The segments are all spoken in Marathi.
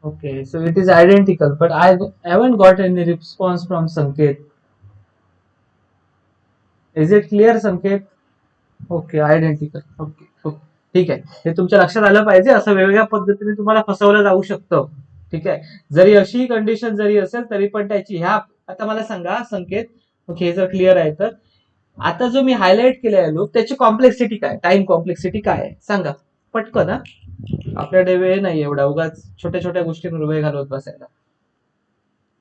Okay, so it is identical, but I haven't got any response from Sanket. Is it clear, Sanket? Okay, identical. Okay okay, ठीक आहे. हे तुमच्या लक्षात आलं पाहिजे. असं वेगवेगळ्या पद्धतीने तुम्हाला फसवलं जाऊ शकतं. ठीक आहे. जरी अशी कंडिशन जरी असेल तरी पण त्याची ह्या, आता मला सांगा संकेत, ओके हे जर क्लिअर आहे तर आता जो मी हायलाइट केलेला आहे लूप त्याची कॉम्प्लेक्सिटी काय, टाइम कॉम्प्लेक्सिटी काय आहे सांगा पटकन. ना आपल्याकडे वेळ नाही एवढा उगाच छोट्या छोट्या गोष्टींवर वेळ घालवत बसायला.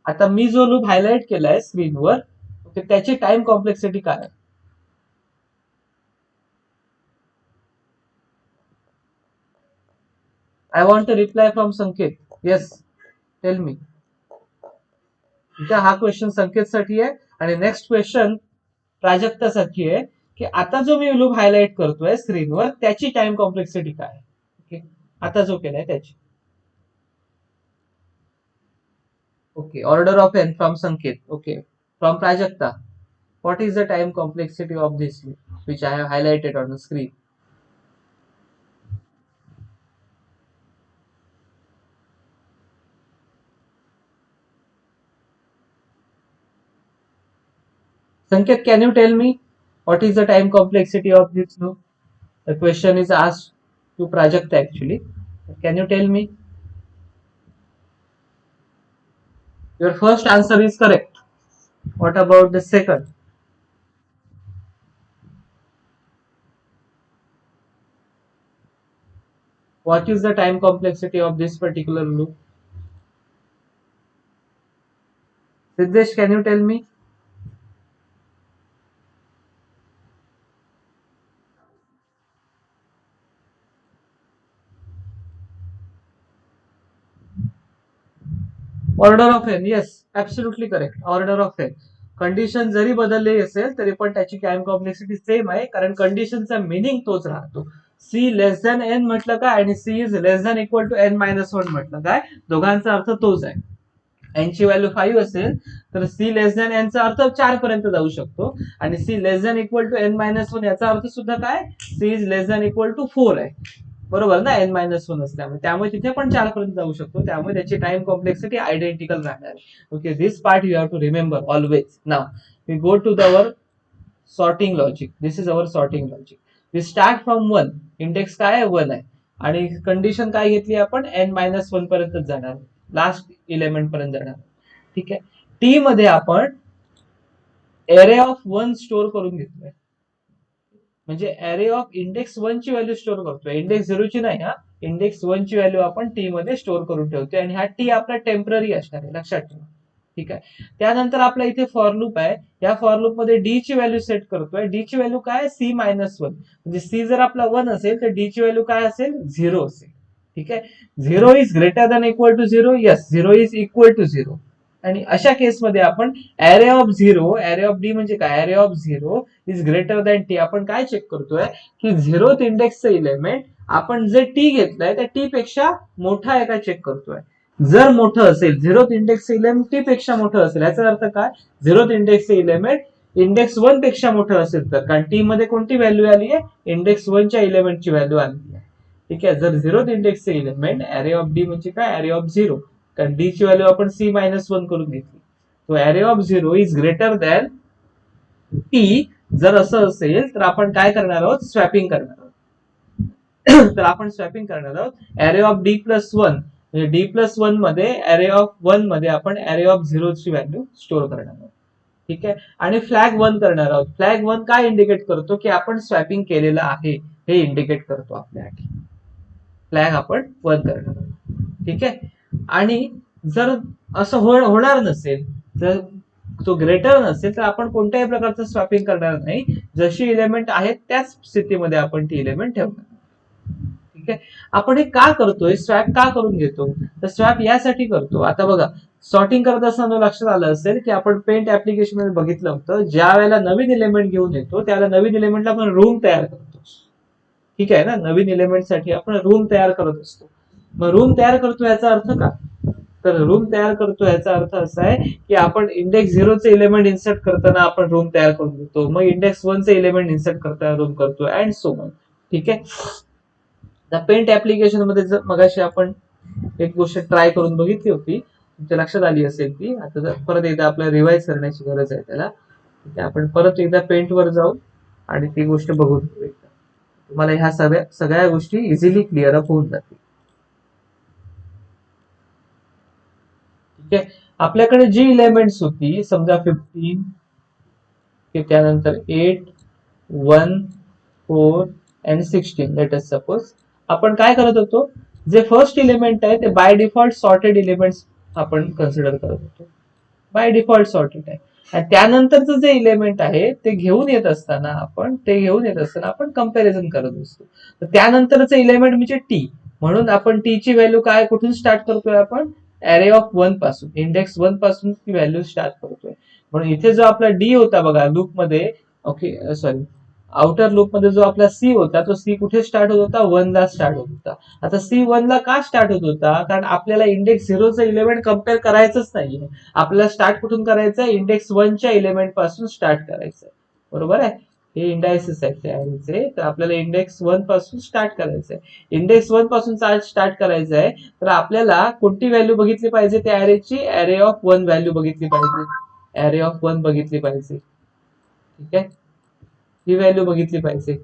आता मी जो लूप हायलाइट केलाय स्क्रीनवर, ओके त्याची टाइम कॉम्प्लेक्सिटी काय आहे? I want a reply from Sanket. Yes, tell me. हा क्वेश्चन संकेतसाठी आहे आणि नेक्स्ट क्वेश्चन प्राजक्तासाठी आहे की आता जो मी लूप हायलाइट करतोय स्क्रीनवर त्याची टाइम कॉम्प्लेक्सिटी काय आहे. ओके, आता जो केलाय त्याची. Okay, order of N from Sanket. Okay, from Prajakta, what is the time complexity of this loop which I have highlighted on the screen? Sanket, can you tell me what is the time complexity of this loop? The question is asked to Prajakta actually. Can you tell me? Your first answer is correct. What about the second? What is the time complexity of this particular loop? Siddesh, can you tell me? Order of N. Yes, absolutely correct. Order of N. Condition जरी बदलली असेल तरी पण त्याची टाइम कॉम्प्लेक्सिटी सेम आहे कारण कंडिशनचा मिनिंग तोच राहतो. सी लेस दॅन एन म्हटलं काय आणि C is less than equal to N minus one म्हटलं काय, दोघांचा अर्थ तोच आहे. एन ची व्हॅल्यू 5 असेल तर सी लेस दॅन एन चा अर्थ 4 पर्यंत जाऊ शकतो आणि C less than equal to N minus one याचा अर्थ सुद्धा काय, C is less than equal to 4 आहे. बरोबर ना, एन मायनस वन असल्यामुळे त्यामुळे तिथे पण 4 पर्यंत जाऊ शकतो. त्यामुळे त्याची टाइम कॉम्प्लेक्सिटी आयडेंटिकल राहणार आहे. Okay, this part you have to remember always. Now we go to our sorting logic. This is our sorting logic. We start from one. Index काय आहे, वन आहे आणि कंडिशन काय घेतली आपण, एन मायनस वन पर्यंत जाणार, लास्ट इलेमेंट पर्यंत जाणार. ठीक आहे. टी मध्ये आपण एरे ऑफ वन स्टोअर करून घेतोय, म्हणजे अरे ऑफ इंडेक्स वन ची व्हॅल्यू स्टोअर करतोय, इंडेक्स झिरो ची नाही. हा इंडेक्स वन ची व्हॅल्यू आपण टी मध्ये स्टोअर करून ठेवतोय आणि हा टी आपला टेम्पररी असणार आहे, लक्षात ठेवा. ठीक आहे. त्यानंतर आपला इथे फॉर लूप आहे. या फॉर लूप मध्ये डी ची व्हॅल्यू सेट करतोय. डी ची व्हॅल्यू काय, सी मायनस वन. म्हणजे सी जर आपला वन असेल तर डी ची व्हॅल्यू काय असेल, झिरो असेल. ठीक आहे. Zero is greater than equal to zero. Yes, zero is equal to zero. आणि अशा केसमध्ये आपण array of zero, array of D म्हणजे काय, array of zero is greater than T. आपण काय चेक करतोय की झिरोथ इंडेक्सचं इलेमेंट आपण जे टी घेतलंय त्या टी पेक्षा मोठा आहे का चेक करतोय. जर मोठं असेल, झिरोथ इंडेक्सचं इलेमेंट टी पेक्षा मोठं असेल, याचा अर्थ काय, झिरोथ इंडेक्सचं इलेमेंट इंडेक्स वन पेक्षा मोठं असेल तर, कारण टी मध्ये कोणती व्हॅल्यू आली आहे, इंडेक्स वनच्या इलेमेंटची व्हॅल्यू आली आहे. ठीक आहे. जर झिरोथ इंडेक्सचे इलेमेंट अरे ऑफ डी म्हणजे काय, अरे ऑफ झिरो, कारण डी ची व्हॅल्यू आपण सी मायनस वन करून घेतली. तो अरे of zero is greater than T. जर असं असेल तर आपण काय करणार आहोत, स्वॅपिंग करणार आहोत. तर आपण स्वॅपिंग करणार आहोत. अरे ऑफ डी प्लस वन, म्हणजे डी प्लस वन मध्ये अरे ऑफ वन मध्ये आपण अरे ऑफ झिरो ची व्हॅल्यू स्टोअर करणार आहोत. ठीक आहे. आणि फ्लॅग वन करणार आहोत. फ्लॅग वन काय इंडिकेट करतो की आपण स्वॅपिंग केलेलं आहे, हे इंडिकेट करतो आपल्यासाठी. फ्लॅग आपण वन करणार आहोत. ठीक आहे. आणि जर असं होणार नसेल, जर तो ग्रेटर नसेल तर आपण कोणत्याही प्रकारचं स्वॅपिंग करणार नाही. जशी इलेमेंट आहेत त्याच स्थितीमध्ये आपण ती इलेमेंट ठेवणार. ठीक आहे. आपण हे का करतोय, स्वॅप का करून घेतो, तर स्वॅप यासाठी करतो. आता बघा, सॉर्टिंग करत असताना लक्षात आलं असेल की आपण पेंट ऍप्लिकेशन मध्ये बघितलं होतं, ज्या वेळेला नवीन इलेमेंट घेऊन येतो त्यावेळेला नवीन इलेमेंटला आपण रूम तयार करतो. ठीक आहे ना, नवीन इलेमेंट साठी आपण रूम तयार करत असतो. मग रूम तयार करतो याचा अर्थ का, तर रूम तयार करतो याचा अर्थ असा आहे की आपण इंडेक्स झिरोचे इलेमेंट इन्सर्ट करताना आपण रूम तयार करून देतो, मग इंडेक्स वनचे इलेमेंट इन्सर्ट करताना रूम करतो अँड सो ऑन. ठीक आहे. पेंट ऍप्लिकेशन मध्ये मगाशी आपण एक गोष्ट ट्राय करून बघितली होती, तुमच्या लक्षात आली असेल ती. आता परत एकदा आपल्याला रिवाइज करण्याची गरज आहे त्याला. ठीक आहे, आपण परत एकदा पेंट वर जाऊ आणि ती गोष्ट बघून घेऊ एकदा. तुम्हाला ह्या सगळ्या गोष्टी इझिली क्लिअर अप होऊन जातील. ठीक आहे, आपल्याकडे जी एलिमेंट्स होती समजा 15, त्यानंतर 8, 1, 4 अँड 16 लेट अस सपोज. आपण काय करत होतो, जे फर्स्ट एलिमेंट आहे ते बाय डिफॉल्ट सॉर्टेड एलिमेंट्स आपण कन्सिडर करत होतो, बाय डिफॉल्ट सॉर्टेड आहे. आणि त्यानंतरचं जे एलिमेंट आहे ते घेऊन येत असताना आपण कंपॅरिझन करत असतो. तर त्यानंतरचं एलिमेंट म्हणजे टी, म्हणून आपण टी ची व्हॅल्यू काय कुठून स्टार्ट करतोय, आपण अरे ऑफ 1 पासून, इंडेक्स 1 पासून ती व्हॅल्यू स्टार्ट करतोय. म्हणून इथे जो आपला डी होता बघा लूप मध्ये, ओके सॉरी, आउटर लूप मध्ये जो आपला सी होता, तो सी कुठे स्टार्ट होत होता, 1 ला स्टार्ट होत होता. आता सी 1 ला का स्टार्ट होत होता, कारण आपल्याला इंडेक्स 0चं एलिमेंट कम्पेअर करायचंच नाहीये. आपल्याला स्टार्ट कुठून करायचं, इंडेक्स 1 च्या एलिमेंट पासून स्टार्ट करायचं. बरोबर आहे, हे इंडायसेस आहेत त्या, तर आपल्याला इंडेक्स 1 पासून स्टार्ट करायचं आहे. इंडेक्स 1 पासून स्टार्ट करायचं आहे, तर आपल्याला कोणती व्हॅल्यू बघितली पाहिजे त्या अरेची, अरे ऑफ 1 व्हॅल्यू बघितली पाहिजे, अरे ऑफ 1 बघितली पाहिजे. ठीक आहे, ही व्हॅल्यू बघितली पाहिजे.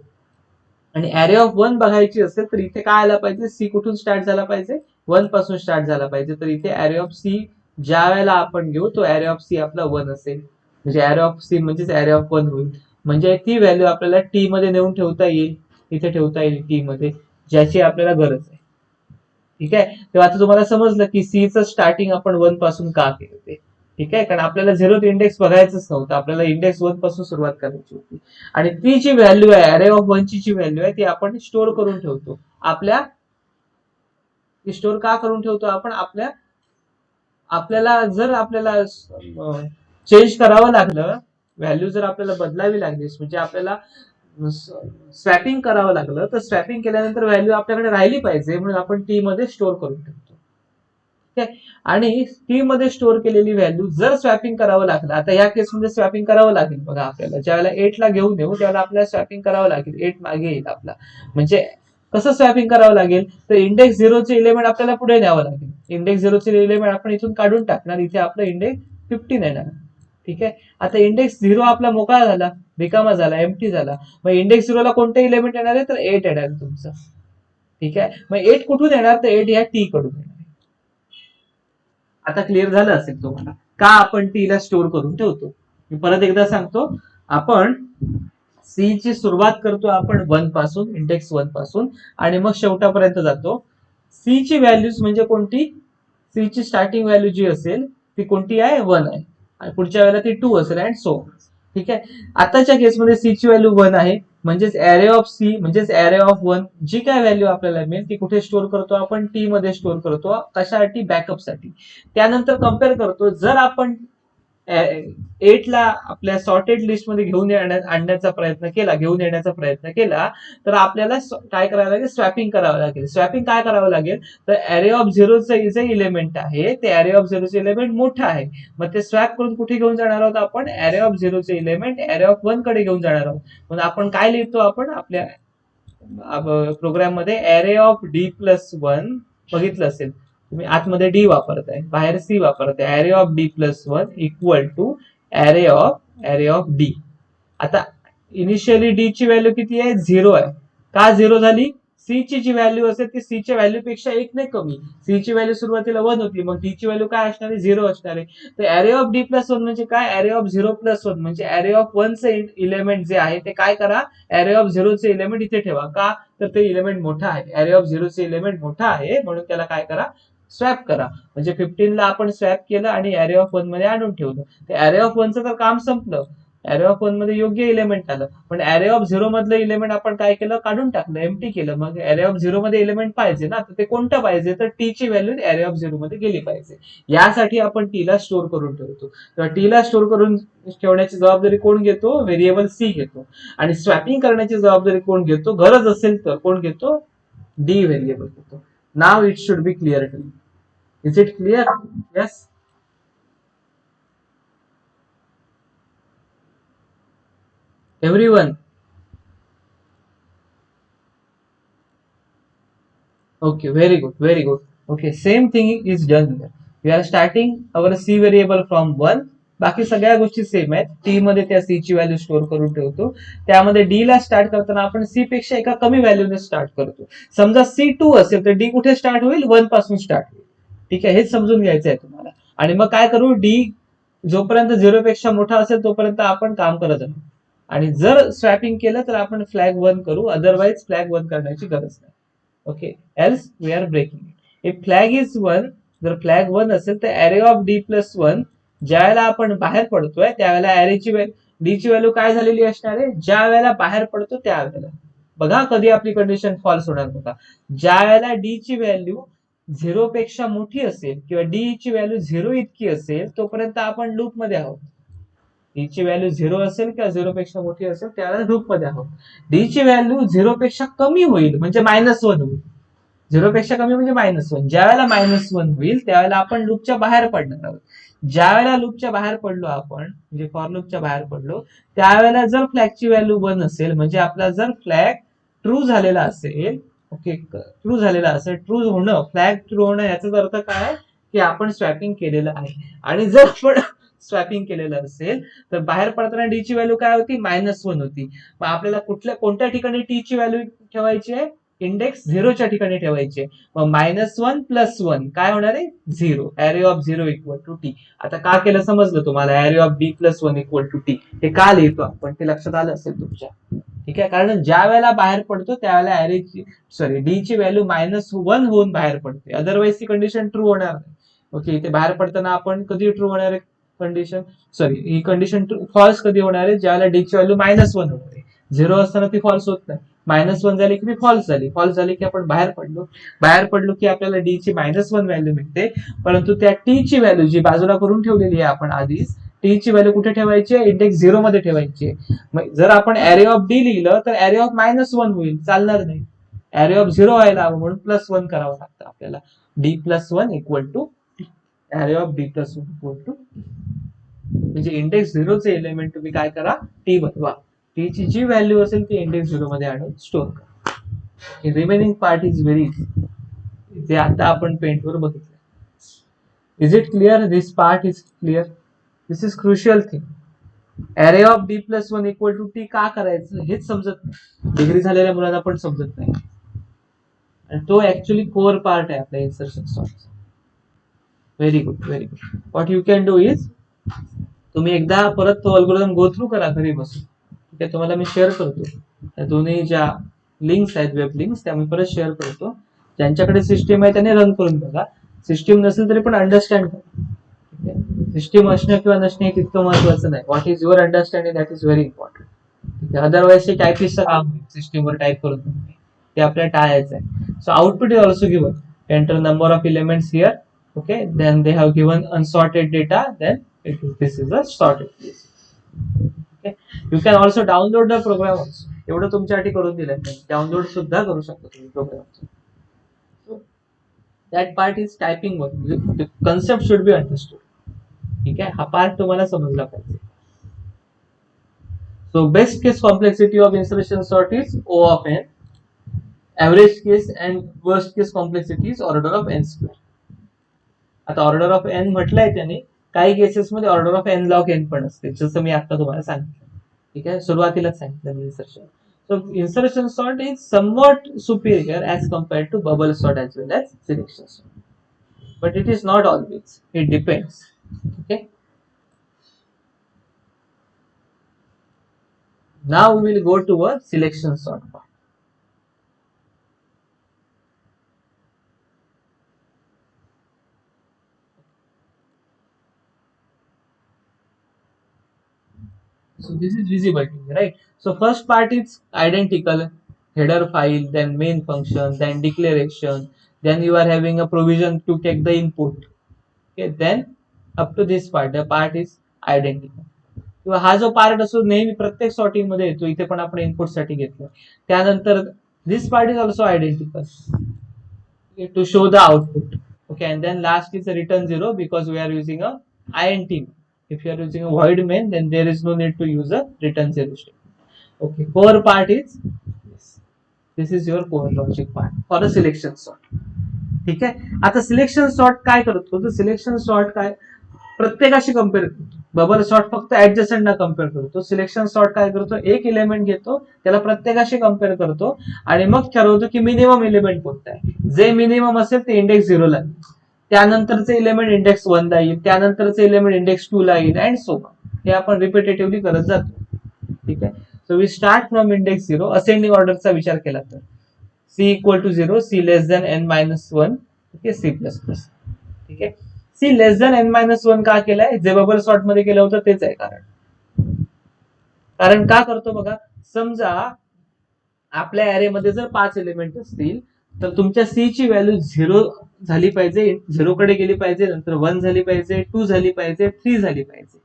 आणि अरे ऑफ 1 बघायची असेल तर इथे काय आला पाहिजे, सी कुठून स्टार्ट झाला पाहिजे, 1 पासून स्टार्ट झाला पाहिजे. तर इथे अरे ऑफ सी ज्या वेळेला आपण घेऊ तो अरे ऑफ सी आपला 1 असेल, म्हणजे अरे ऑफ सी म्हणजेच अरे ऑफ 1 होईल. म्हणजे ती व्हॅल्यू आपल्याला टी मध्ये नेऊन ठेवता येईल, इथे ठेवता येईल टी मध्ये, ज्याची आपल्याला गरज आहे. ठीक आहे, तेव्हा आता तुम्हाला समजलं की सी चं स्टार्टिंग आपण 1 पासून का केलं ते. ठीक आहे, कारण आपल्याला झिरोथ इंडेक्स बघायचंच नव्हतं, आपल्याला इंडेक्स 1 पासून सुरुवात करायची होती. आणि ती जी व्हॅल्यू आहे, अरे ऑफ 1 ची जी व्हॅल्यू आहे ती आपण स्टोअर करून ठेवतो आपल्या, स्टोअर का करून ठेवतो आपण आपल्या, आपल्याला जर आपल्याला चेंज करावं लागलं, व्हॅल्यू जर आपल्याला बदलावी लागली, म्हणजे आपल्याला स्वॅपिंग करावं लागलं, तर स्वॅपिंग केल्यानंतर व्हॅल्यू आपल्याकडे राहिली पाहिजे, म्हणून आपण टी मध्ये स्टोअर करून ठेवतो. ठीक आहे, आणि टी मध्ये स्टोअर केलेली व्हॅल्यू जर स्वॅपिंग करावं लागलं, आता या केसमध्ये स्वॅपिंग करावं लागेल बघा आपल्याला, ज्यावेळेला 8 ला घेऊन येऊ त्यावेळेला आपल्याला स्वॅपिंग करावं लागेल, 8 मागे येईल आपला. म्हणजे कसं स्वॅपिंग करावं लागेल, तर इंडेक्स 0चे एलिमेंट आपल्याला पुढे न्यावं लागेल, इंडेक्स 0चे एलिमेंट आपण इथून काढून टाकणार, इथे आपलं इंडेक्स 15 येणार. ठीक आहे, आता इंडेक्स 0 आपला मोकळा झाला, रिकामा झाला, एम्प्टी झाला. मग इंडेक्स 0 ला कोणते एलिमेंट येणार आहे, तर 8 येणार आहे तुमचं. ठीक आहे, मग 8 कुठून येणार, तर 8 ह्या टी कडून येणार. आता क्लिअर झालं असेल तुम्हाला का आपण टी ला स्टोअर करून ठेवतो. मी परत एकदा सांगतो, आपण सी ची सुरुवात करतो आपण 1 पासून, इंडेक्स 1 पासून, आणि मग शेवटापर्यंत जातो. सी ची व्हॅल्यूज म्हणजे कोणती, सी ची स्टार्टिंग व्हॅल्यू जी असेल ती कोणती आहे, 1 आहे, आणि पुढच्या वेळेला ती 2 असेल अँड सो. ठीक आहे, आताच्या केसमध्ये सी ची व्हॅल्यू 1 आहे, म्हणजेच अरे ऑफ सी म्हणजेच अरे ऑफ 1 जी काय व्हॅल्यू आपल्याला मिळेल ती कुठे स्टोअर करतो आपण, टी मध्ये स्टोअर करतो. कशासाठी, बॅकअप साठी. त्यानंतर कम्पेअर करतो, जर आपण 8 ला आपल्या सॉर्टेड लिस्ट मध्ये आणण्याचा प्रयत्न केला, घेऊन येण्याचा प्रयत्न केला, तर आपल्याला काय करावं लागेल, स्वॅपिंग करावं लागेल. स्वॅपिंग काय करावं लागेल, तर अरे ऑफ 0चं जे इलिमेंट आहे ते अरे ऑफ 0चे इलिमेंट मोठं आहे, मग ते स्वॅप करून कुठे घेऊन जाणार आहोत आपण, अरे ऑफ 0चे इलिमेंट अरे ऑफ 1 कडे घेऊन जाणार आहोत. म्हणून आपण काय लिहितो, आपण आपल्या प्रोग्राम मध्ये अरे ऑफ डी प्लस 1, बघितलं असेल तुम्ही, आतमध्ये डी वापरताय, बाहेर सी वापरताय, array of D plus 1 equal to array of D. आता इनिशियली डी ची व्हॅल्यू किती आहे, 0 आहे. का 0 झाली, सी ची जी व्हॅल्यू असेल ती सी च्या व्हॅल्यू पेक्षा 1 ने कमी, सी ची व्हॅल्यू सुरुवातीला 1 होती, मग डी ची व्हॅल्यू काय असणार आहे, 0 असणार आहे. तर अरे ऑफ डी प्लस 1 म्हणजे काय, अरे ऑफ 0 प्लस 1 म्हणजे अरे ऑफ 1 चे इलिमेंट जे आहे ते काय करा, अरे ऑफ 0 चे इलिमेंट इथे ठेवा. का, तर ते इलिमेंट मोठा आहे, अरे ऑफ 0 चे इलिमेंट मोठा आहे, म्हणून त्याला काय करा, स्वॅप करा. म्हणजे 15 ला आपण स्वॅप केलं आणि अरे ऑफ 1 मध्ये आणून ठेवलं. ते अरे ऑफ 1 चं तर काम संपलं, अरे ऑफ 1 मध्ये योग्य इलिमेंट आलं, पण अरे ऑफ 0 मधलं इलिमेंट आपण काय केलं, काढून टाकलं, एम्प्टी केलं. मग अरे ऑफ 0 मध्ये इलिमेंट पाहिजे ना, तर ते कोणतं पाहिजे, तर टी ची व्हॅल्यू अरे ऑफ 0 मध्ये गेली पाहिजे. यासाठी आपण टी ला स्टोअर करून ठेवतो. तेव्हा टी ला स्टोअर करून ठेवण्याची जबाबदारी कोण घेतो, व्हेरिएबल सी घेतो. आणि स्वॅपिंग करण्याची जबाबदारी कोण घेतो, गरज असेल तर कोण घेतो, डी व्हेरिएबल घेतो. Now it should be clear to you. Is it clear? Yes. Everyone. Okay, very good, very good. Okay, same thing is done here. We are starting our C variable from 1. बाकी सगळ्या गोष्टी सेम आहेत. टी मध्ये त्या सी ची व्हॅल्यू स्टोअर करून ठेवतो. त्यामध्ये डी ला स्टार्ट करताना आपण सी पेक्षा एका कमी व्हॅल्यूने स्टार्ट करतो. समजा सी 2 असेल तर डी कुठे स्टार्ट होईल? 1 पासून स्टार्ट होईल. ठीक आहे, हेच समजून घ्यायचं आहे तुम्हाला. आणि मग काय करू, डी जोपर्यंत 0 पेक्षा मोठा असेल तोपर्यंत आपण काम करत राहू. आणि जर स्वॅपिंग केलं तर आपण फ्लॅग 1 करू, अदरवाईज फ्लॅग 1 करण्याची गरज नाही. Okay, else we are breaking. If flag is 1, जर फ्लॅग 1 असेल तर अरे ऑफ डी प्लस 1, ज्या वेळेला आपण बाहेर पडतोय त्यावेळेला अरेची डी ची व्हॅल्यू काय झालेली असणार आहे? ज्या वेळेला बाहेर पडतो त्यावेळेला. बघा कधी आपली कंडिशन फॉल्स होणार बघा. ज्या वेळेला डी ची व्हॅल्यू 0 पेक्षा मोठी असेल किंवा डी ची व्हॅल्यू 0 इतकी असेल तोपर्यंत आपण लूप मध्ये आहोत. डी ची व्हॅल्यू 0 असेल किंवा 0 पेक्षा मोठी असेल त्यावेळेला लूप मध्ये आहोत. डी ची व्हॅल्यू 0 पेक्षा कमी होईल म्हणजे -1 होईल. 0 पेक्षा कमी म्हणजे -1. ज्या वेळेला -1 होईल त्यावेळेला आपण लूपच्या बाहेर पडणार आहोत. ज्या वेळेला लूपच्या बाहेर पडलो आपण, म्हणजे फॉर लूपच्या बाहेर पडलो, त्यावेळेला जर फ्लॅगची व्हॅल्यू 1 असेल म्हणजे आपला जर फ्लॅग ट्रू झालेला असेल, ओके, ट्रू झालेला असेल, ट्रू होणं, फ्लॅग ट्रू होणं याचाच अर्थ काय की आपण स्वॅपिंग केलेलं आहे. आणि जर आपण स्वॅपिंग केलेलं असेल तर बाहेर पडताना डी ची व्हॅल्यू काय होती? -1 होती. मग आपल्याला कोणत्या ठिकाणी टी ची व्हॅल्यू ठेवायची आहे? इंडेक्स 0च्या ठिकाणी ठेवायचे. मग -1 + 1 काय होणार आहे? 0. अरे ऑफ 0 इक्वल टू टी. आता का केलं समजलं तुम्हाला? Array of D plus 1 equal to T हे का लिहितो आपण ते लक्षात आलं असेल तुमच्या. ठीक आहे, कारण ज्या वेळेला बाहेर पडतो त्यावेळेला डी ची व्हॅल्यू -1 होऊन बाहेर पडते, अदरवाईज ती कंडिशन ट्रू होणार नाही. ओके, इथे बाहेर पडताना आपण कधी ट्रू होणार आहे कंडिशन? ही कंडिशन फॉल्स कधी होणार आहे? ज्यावेळेला डी ची व्हॅल्यू -1 होणार आहे. 0 असताना ती फॉल्स होत नाही. -1 झाली की ती फॉल्स झाली. फॉल्स झाली की आपण बाहेर पडलो की आपल्याला डी ची -1 व्हॅल्यू मिळते. परंतु त्या टी ची व्हॅल्यू जी बाजूला करून ठेवलेली आहे आपण आधीच, टी ची व्हॅल्यू कुठे ठेवायची आहे? इंडेक्स 0 मध्ये ठेवायची आहे. जर आपण अरे ऑफ डी लिहिलं तर अरे ऑफ -1 होईल, चालणार नाही. अरे ऑफ 0 व्हायला हवं म्हणून +1 करावं लागतं आपल्याला. D plus 1 equal to array of D plus 1 equal to, म्हणजे इंडेक्स 0 चे एलिमेंट तुम्ही काय करा? टी बनवा. टी ची जी व्हॅल्यू असेल ती इंडेक्स 0 मध्ये आणून स्टोअर करा. Remaining part is very easy, जे आता आपण पेंटवर बघितलं. Is it clear? This part is clear. This is crucial thing. Array of D plus 1 equal to T का करायचं हेच समजत नाही. डिग्री झालेल्या मुलांना पण समजत नाही. आणि तो ऍक्च्युअली कोर पार्ट आहे आपल्या इन्सर्शन सॉर्टचा. Very good, very good. What you can do is, तुम्ही एकदा परत तो अल्गोरिदम गो थ्रू करा घरी बसून. ठीक आहे, तुम्हाला मी शेअर करतो. त्या दोन्ही ज्या लिंक्स आहेत, वेब लिंक्स, त्या मी परत शेअर करतो. ज्यांच्याकडे सिस्टीम आहे त्याने रन करून बघा. सिस्टीम नसेल तरी पण अंडरस्टँड करा. सिस्टीम असणं किंवा नसणं हे तितकं महत्वाचं नाही. What is your understanding, that is very important. ठीक आहे, अदरवाईज ते टायपिस्टचं काम होईल सिस्टीमवर टाईप करून, ते आपल्याला टाळायचं आहे. So output is also given. Enter number of elements here. Okay, then they have given unsorted data, then this is a sorted list. Okay, you can also download the program also. एवढं तुमच्यासाठी करून दिलंय, डाउनलोड सुद्धा करू शकता तुम्ही programme. So that part is typing work. The concept should be understood. ठीक आहे, हा पार्ट तुम्हाला समजला पाहिजे. So best case complexity of insertion sort is O of n. Average case and worst case complexity is order of n square. आता ऑर्डर ऑफ एन म्हटलंय त्याने. काही केसेसमध्ये order of N log N पण असते, जसं मी आता तुम्हाला सांगितलं. ठीक आहे, सुरुवातीलाच सांगितलं insertion. So insertion sort is somewhat superior as compare to bubble sort as well as selection sort. But it is not always, it depends. Okay, now we will go to a selection sort part. So this is visible to me, right? So first part is identical, header file, then main function, then declaration, then you are having a provision to take the input. Okay, then up to this part, the part is identical. किंवा हा जो पार्ट असो नेहमी प्रत्येक सॉर्टिंग मध्ये येतो, इथे पण आपण इनपुट साठी घेतलं. त्यानंतर this part is also identical to show the output. Okay, and then last is return 0 because we are using a INT. If you are using a void main, then there is no need to use a return 0 statement. Okay, core part is this. This is your core logic part for a selection sort. ठीक आहे. आता सिलेक्शन सॉर्ट काय करतो, तर सिलेक्शन सॉर्ट काय प्रत्येकाशी कम्पेअर करतो. बबल सॉर्ट फक्त ऍडजस्टंटला कम्पेअर करतो. सिलेक्शन सॉर्ट काय करतो, एक एलिमेंट घेतो, त्याला प्रत्येकाशी कम्पेअर करतो आणि मग ठरवतो की मिनिमम एलिमेंट कोणता आहे. जे मिनिमम असेल ते इंडेक्स 0 ला येईल, त्यानंतरचे एलिमेंट इंडेक्स 1 ला येईल, त्यानंतरचे एलिमेंट इंडेक्स 2 ला येईल अँड सो ऑन. हे आपण रिपिटेटिव्हली करत जातो. ठीक आहे. So we start from index 0. Ascending ऑर्डरचा विचार केला तर C equal to 0, C less than N minus 1, ठीक आहे, सी प्लस प्लस. ठीक आहे. C less than N minus 1 का केलाय, जे बबल सॉर्ट मध्ये केलं होतं तेच आहे कारण का करतो बघा, समजा आपल्या ऍरे मध्ये जर 5 एलिमेंट असतील तर तुमच्या सी ची व्हॅल्यू 0 झाली पाहिजे, 0 कडे गेली पाहिजे, नंतर 1 झाली पाहिजे, 2 झाली पाहिजे, 3 झाली पाहिजे.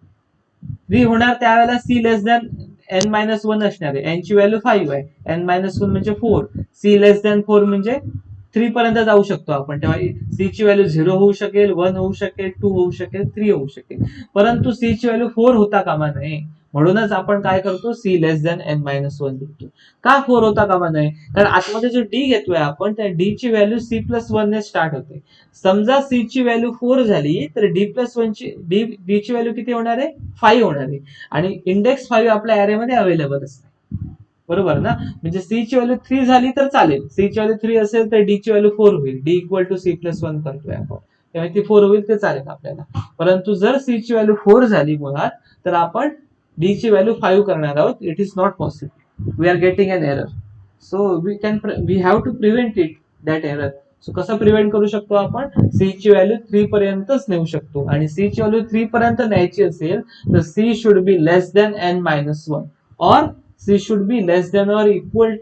3 होणार त्यावेळेला C less than N minus 1 असणार आहे. एन ची व्हॅल्यू 5 आहे, एन मायनस 1 म्हणजे 4, सी लेस दॅन 4 म्हणजे 3 पर्यंत जाऊ शकतो आपण. तेव्हा सी ची व्हॅल्यू 0 होऊ शकेल, 1 होऊ शकेल, 2 होऊ शकेल, 3 होऊ शकेल, परंतु सी ची व्हॅल्यू 4 होता कामा नये. म्हणूनच आपण काय करतो, C less than N minus 1 लिहितो. का 4 होता कामा नये, कारण आतमध्ये जो डी घेतोय आपण त्या डी ची व्हॅल्यू सी प्लस 1 ने स्टार्ट होते. समजा सी ची व्हॅल्यू 4 झाली तर डी प्लस 1 ची डी ची व्हॅल्यू किती होणार आहे, 5 होणार आहे आणि इंडेक्स 5 आपल्या ऍरे मध्ये अवेलेबल असते. बरोबर ना. म्हणजे सी ची व्हॅल्यू 3 झाली तर चालेल, सी ची व्हॅल्यू 3 असेल तर डी ची व्हॅल्यू 4 होईल. D equal to C plus 1 करतोय आपण, त्यामुळे ती 4 होईल, ते चालेल आपल्याला. परंतु जर सी ची व्हॅल्यू 4 झाली मुळात तर आपण डी ची व्हॅल्यू 5 करणार आहोत. It is not possible, we are getting an error. So we have to prevent it that error. सो कसं प्रिव्हेंट करू शकतो आपण, सी ची व्हॅल्यू 3 पर्यंतच नेऊ शकतो आणि सी ची व्हॅल्यू 3 पर्यंत न्यायची असेल तर C should be less than N minus 1 और C should be less than or equal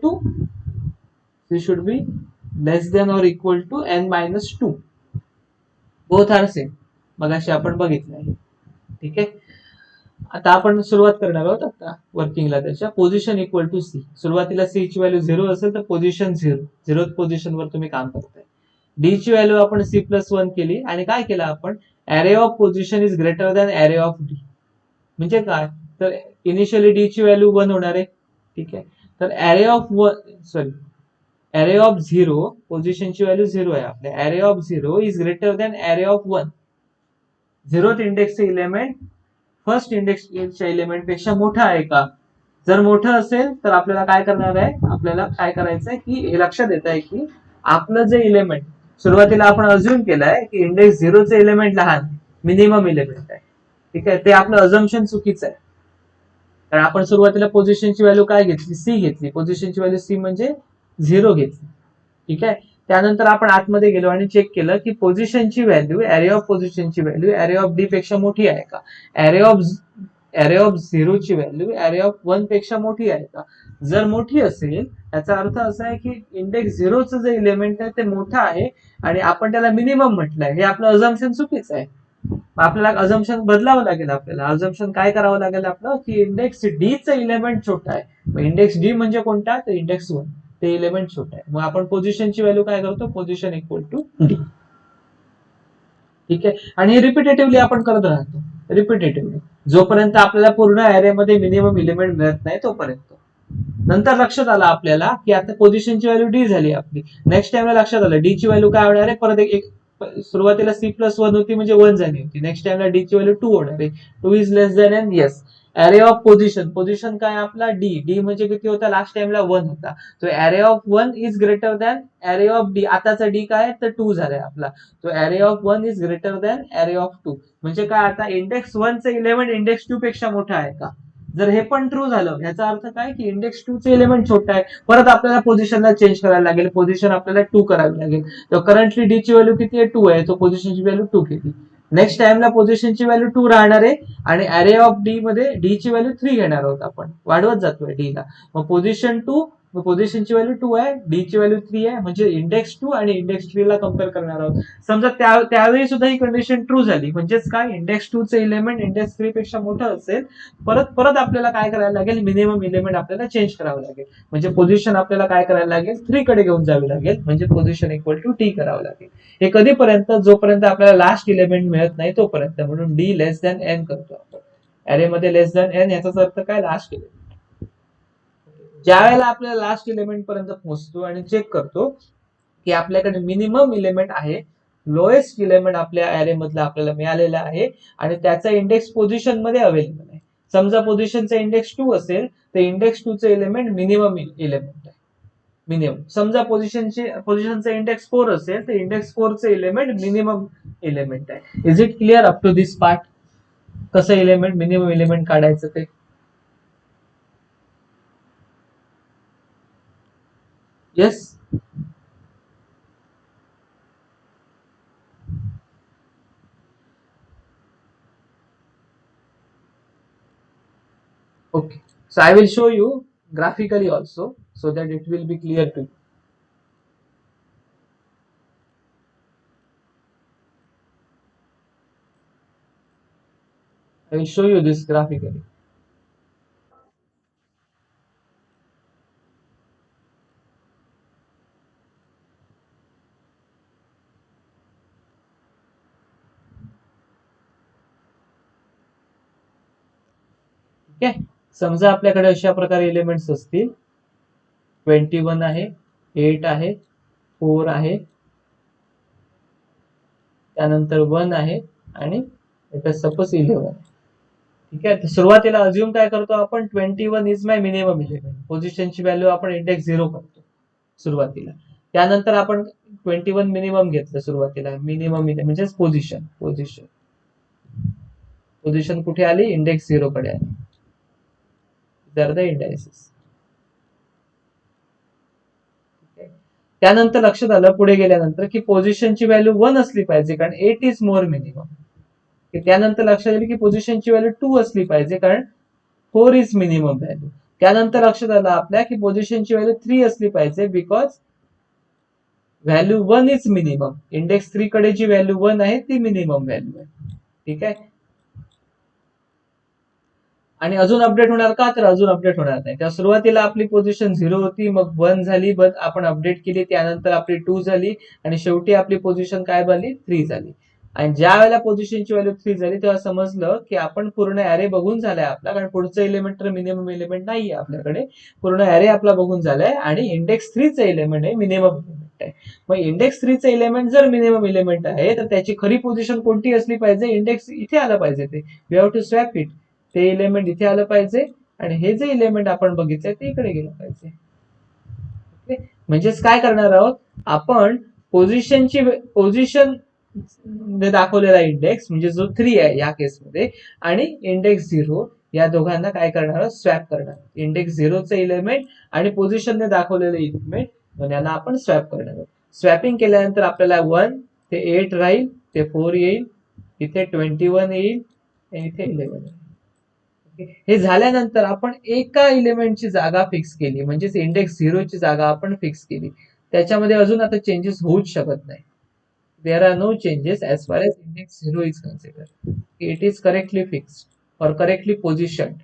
to n minus 2. Both are same. मगाशी आपण बघितलंय. ठीक आहे. आता आपण सुरुवात करणार आहोत आता वर्किंगला. त्याच्या पोझिशन इक्वल टू सी. सुरुवातीला सी ची व्हॅल्यू 0 असेल तर पोझिशन 0 पोझिशन वर तुम्ही काम करताय. डी ची व्हॅल्यू आपण सी प्लस 1 केली आणि काय केलं आपण, array of position is greater than array of D. म्हणजे काय, तर इनिशियली डी ची व्हॅल्यू 1 होणार आहे. ठीक आहे. तर ऍरे ऑफ 0, पोझिशनची व्हॅल्यू 0 आहे आपल्या, array of 0 is greater than array of 1. 0th इंडेक्सचे इलेमेंट फर्स्ट इंडेक्सच्या एलिमेंट पेक्षा मोठा आहे का. जर मोठं असेल तर आपल्याला काय करणार आहे, आपल्याला काय करायचंय की हे लक्षात येत आहे की आपलं जे इलेमेंट सुरुवातीला आपण अज्युम केलंय की इंडेक्स 0चे एलिमेंट लहान मिनिमम एलिमेंट आहे. ठीक आहे. ते आपलं अजम्पशन चुकीचं आहे, कारण आपण सुरुवातीला पोझिशनची व्हॅल्यू काय घेतली, सी घेतली. पोझिशनची व्हॅल्यू सी म्हणजे 0 घेतली. ठीक आहे. त्यानंतर आपण आतमध्ये गेलो आणि चेक केलं की पोझिशनची व्हॅल्यू, ऍरे ऑफ पोझिशनची व्हॅल्यू ऍरे ऑफ डी पेक्षा मोठी आहे का. ऍरे ऑफ 0 ची व्हॅल्यू ऍरे ऑफ 1 पेक्षा मोठी आहे का. जर मोठी असेल याचा अर्थ असा आहे की इंडेक्स 0चं जे इलेमेंट आहे ते मोठं आहे आणि आपण त्याला मिनिमम म्हटलंय. हे आपलं अजम्पशन चुकीचं आहे. आपल्याला अजम्पशन बदलावं लागेल. आपल्याला अजम्पशन काय करावं लागेल आपलं, की इंडेक्स डी चं इलेमेंट छोटा आहे. इंडेक्स डी म्हणजे कोणता, तर इंडेक्स 1, ते इलेमेंट छोटा आहे. मग आपण पोझिशनची व्हॅल्यू काय करतो, पोझिशन इक्वल टू डी. ठीक आहे. आणि हे रिपिटेटिव्हली आपण करत राहतो, रिपिटेटिव्हली, जोपर्यंत आपल्याला पूर्ण ऍरे मध्ये मिनिमम इलिमेंट मिळत नाही तोपर्यंत. नंतर लक्षात आलं आपल्याला की आता पोझिशनची व्हॅल्यू डी झाली आपली. नेक्स्ट टाइमला लक्षात आलं डी ची व्हॅल्यू काय होणार आहे, परत एक सुरुवातीला सी प्लस 1 होती म्हणजे 1 झाली होती. नेक्स्ट टाइमला डी ची व्हॅल्यू 2 होणार आहे. 2 is less than N. Yes. Array of position काय आपला, डी म्हणजे किती होता, लास्ट टाइमला 1 होता. तो array of 1 is greater than array of D. आताचा डी काय तर 2 झालाय आपला. तो array of 1 is greater than array of 2. म्हणजे काय, आता इंडेक्स 1 चे इलेमेंट इंडेक्स 2 पेक्षा मोठा आहे का. जर हे पण ट्रू झालं याचा अर्थ काय, की इंडेक्स 2 चे एलिमेंट छोटा आहे. परत आपल्याला पोझिशनला चेंज करायला लागेल, पोझिशन आपल्याला 2 करावी लागेल. तर करंटली डी ची व्हॅल्यू किती आहे, 2 आहे. तो पोझिशनची व्हॅल्यू 2 केली. नेक्स्ट टाइमला पोझिशनची व्हॅल्यू 2 राहणार आहे आणि ऍरे ऑफ डी मध्ये डी ची व्हॅल्यू 3 घेणार आहोत आपण, वाढवत जातोय डी ला. मग पोझिशन 2, पोझिशनची व्हॅल्यू 2 आहे, डी ची व्हॅल्यू 3 आहे, म्हणजे इंडेक्स 2 आणि इंडेक्स 3 ला कम्पेअर करणार आहोत. समजा त्यावेळी सुद्धा ही कंडिशन ट्रू झाली, म्हणजेच काय, इंडेक्स 2 चे इलेमेंट इंडेक्स 3 पेक्षा मोठं असेल, परत आपल्याला काय करायला लागेल, मिनिमम इलेमेंट आपल्याला चेंज करावं लागेल. म्हणजे पोझिशन आपल्याला काय करायला लागेल, 3 कडे घेऊन जावी लागेल. म्हणजे पोझिशन इक्वल टू टी करावं लागेल. हे कधीपर्यंत, जोपर्यंत आपल्याला लास्ट इलेमेंट मिळत नाही तोपर्यंत. म्हणून डी लेस दॅन एन करतो आपण. ऍरे मध्ये लेस दॅन एन याचाच अर्थ काय, लास्ट इलेमेंट. ज्या वेळेला आपल्याला लास्ट इलेमेंट पर्यंत पोहोचतो आणि चेक करतो की आपल्याकडे मिनिमम इलेमेंट आहे, लोएस्ट इलेमेंट आपल्या अरे मधला आपल्याला मिळालेला आहे आणि त्याचा इंडेक्स पोझिशन मध्ये अवेलेबल आहे. समजा पोझिशनचा इंडेक्स 2 असेल तर इंडेक्स 2 चे एलिमेंट मिनिमम इलेमेंट आहे. मिनिमम समजा पोझिशनचा इंडेक्स 4 असेल तर इंडेक्स 4 चे एलिमेंट मिनिमम एलिमेंट आहे. Is it clear up to this part? कसं एलिमेंट मिनिमम एलिमेंट काढायचं ते? Yes. Okay. So I will show you graphically also so that it will be clear to you. I will show you this graphically. ठीक आहे. समजा आपल्याकडे अशा प्रकारे एलिमेंट्स असतील, 21 आहे, 8 आहे, 4 आहे, त्यानंतर 1 आहे आणि सपोज 11 आहे. ठीक आहे. तर सुरुवातीला अज्युम काय करतो आपण, 21 इज माय मिनिमम इलेमेंट. पोझिशनची व्हॅल्यू आपण इंडेक्स 0 करतो सुरुवातीला. त्यानंतर आपण 21 मिनिमम घेतलं सुरुवातीला, मिनिमम म्हणजेच पोझिशन पोझिशन पोझिशन कुठे आली, इंडेक्स 0 कडे आली. दर द इंडायसेस. त्यानंतर लक्षात आलं पुढे गेल्यानंतर की पोझिशनची व्हॅल्यू 1 असली पाहिजे कारण 8 इज मोर मिनिमम. त्यानंतर लक्षात आलं की पोझिशनची व्हॅल्यू 2 असली पाहिजे कारण 4 इज मिनिमम व्हॅल्यू. त्यानंतर लक्षात आलं आपल्या की पोझिशनची व्हॅल्यू 3 असली पाहिजे because value 1 is minimum. Index 3 कडे जी व्हॅल्यू 1 आहे ती मिनिमम व्हॅल्यू आहे. ठीक आहे. आणि अजून अपडेट होणार का, तर अजून अपडेट होणार नाही. त्या सुरुवातीला आपली पोझिशन 0 होती, मग 1 झाली, बट आपण अपडेट केली, त्यानंतर आपली 2 झाली आणि शेवटी आपली पोझिशन काय झाली, 3 झाली. आणि ज्या वेळेला पोझिशनची व्हॅल्यू 3 झाली तेव्हा समजलं की आपण पूर्ण अरे बघून झालाय आपला, कारण पुढचं एलिमेंट तर मिनिमम एलिमेंट नाहीये आपल्याकडे, पूर्ण अरे आपला बघून झालाय आणि इंडेक्स 3 चं एलिमेंट आहे मिनिमम एलिमेंट आहे. मग इंडेक्स 3 चं एलिमेंट जर मिनिमम एलिमेंट आहे तर त्याची खरी पोझिशन कोणती असली पाहिजे, इंडेक्स इथे आलं पाहिजे. ते we have to swap it. ते इलेमेंट इथे आलं पाहिजे आणि हे जे इलेमेंट आपण बघितलंय ते इकडे गेलं पाहिजे. म्हणजेच काय करणार आहोत आपण, पोझिशन दाखवलेला इंडेक्स म्हणजे जो 3 आहे या केसमध्ये आणि इंडेक्स 0 या दोघांना काय करणार आहोत, स्वॅप करणार. इंडेक्स 0 चे इलेमेंट आणि पोझिशनने दाखवलेले इलेमेंट यांना आपण स्वॅप करणार आहोत. स्वॅपिंग केल्यानंतर आपल्याला 1 ते 8 राहील, ते 4 येईल, इथे 21 येईल आणि इथे 11 येईल. हे झाल्यानंतर आपण एका इलेमेंटची जागा फिक्स केली, म्हणजेच इंडेक्स 0 ची जागा आपण फिक्स केली. त्याच्यामध्ये अजून आता चेंजेस होऊच शकत नाही. There are no changes as far as index 0 is consider. It is correctly fixed और correctly positioned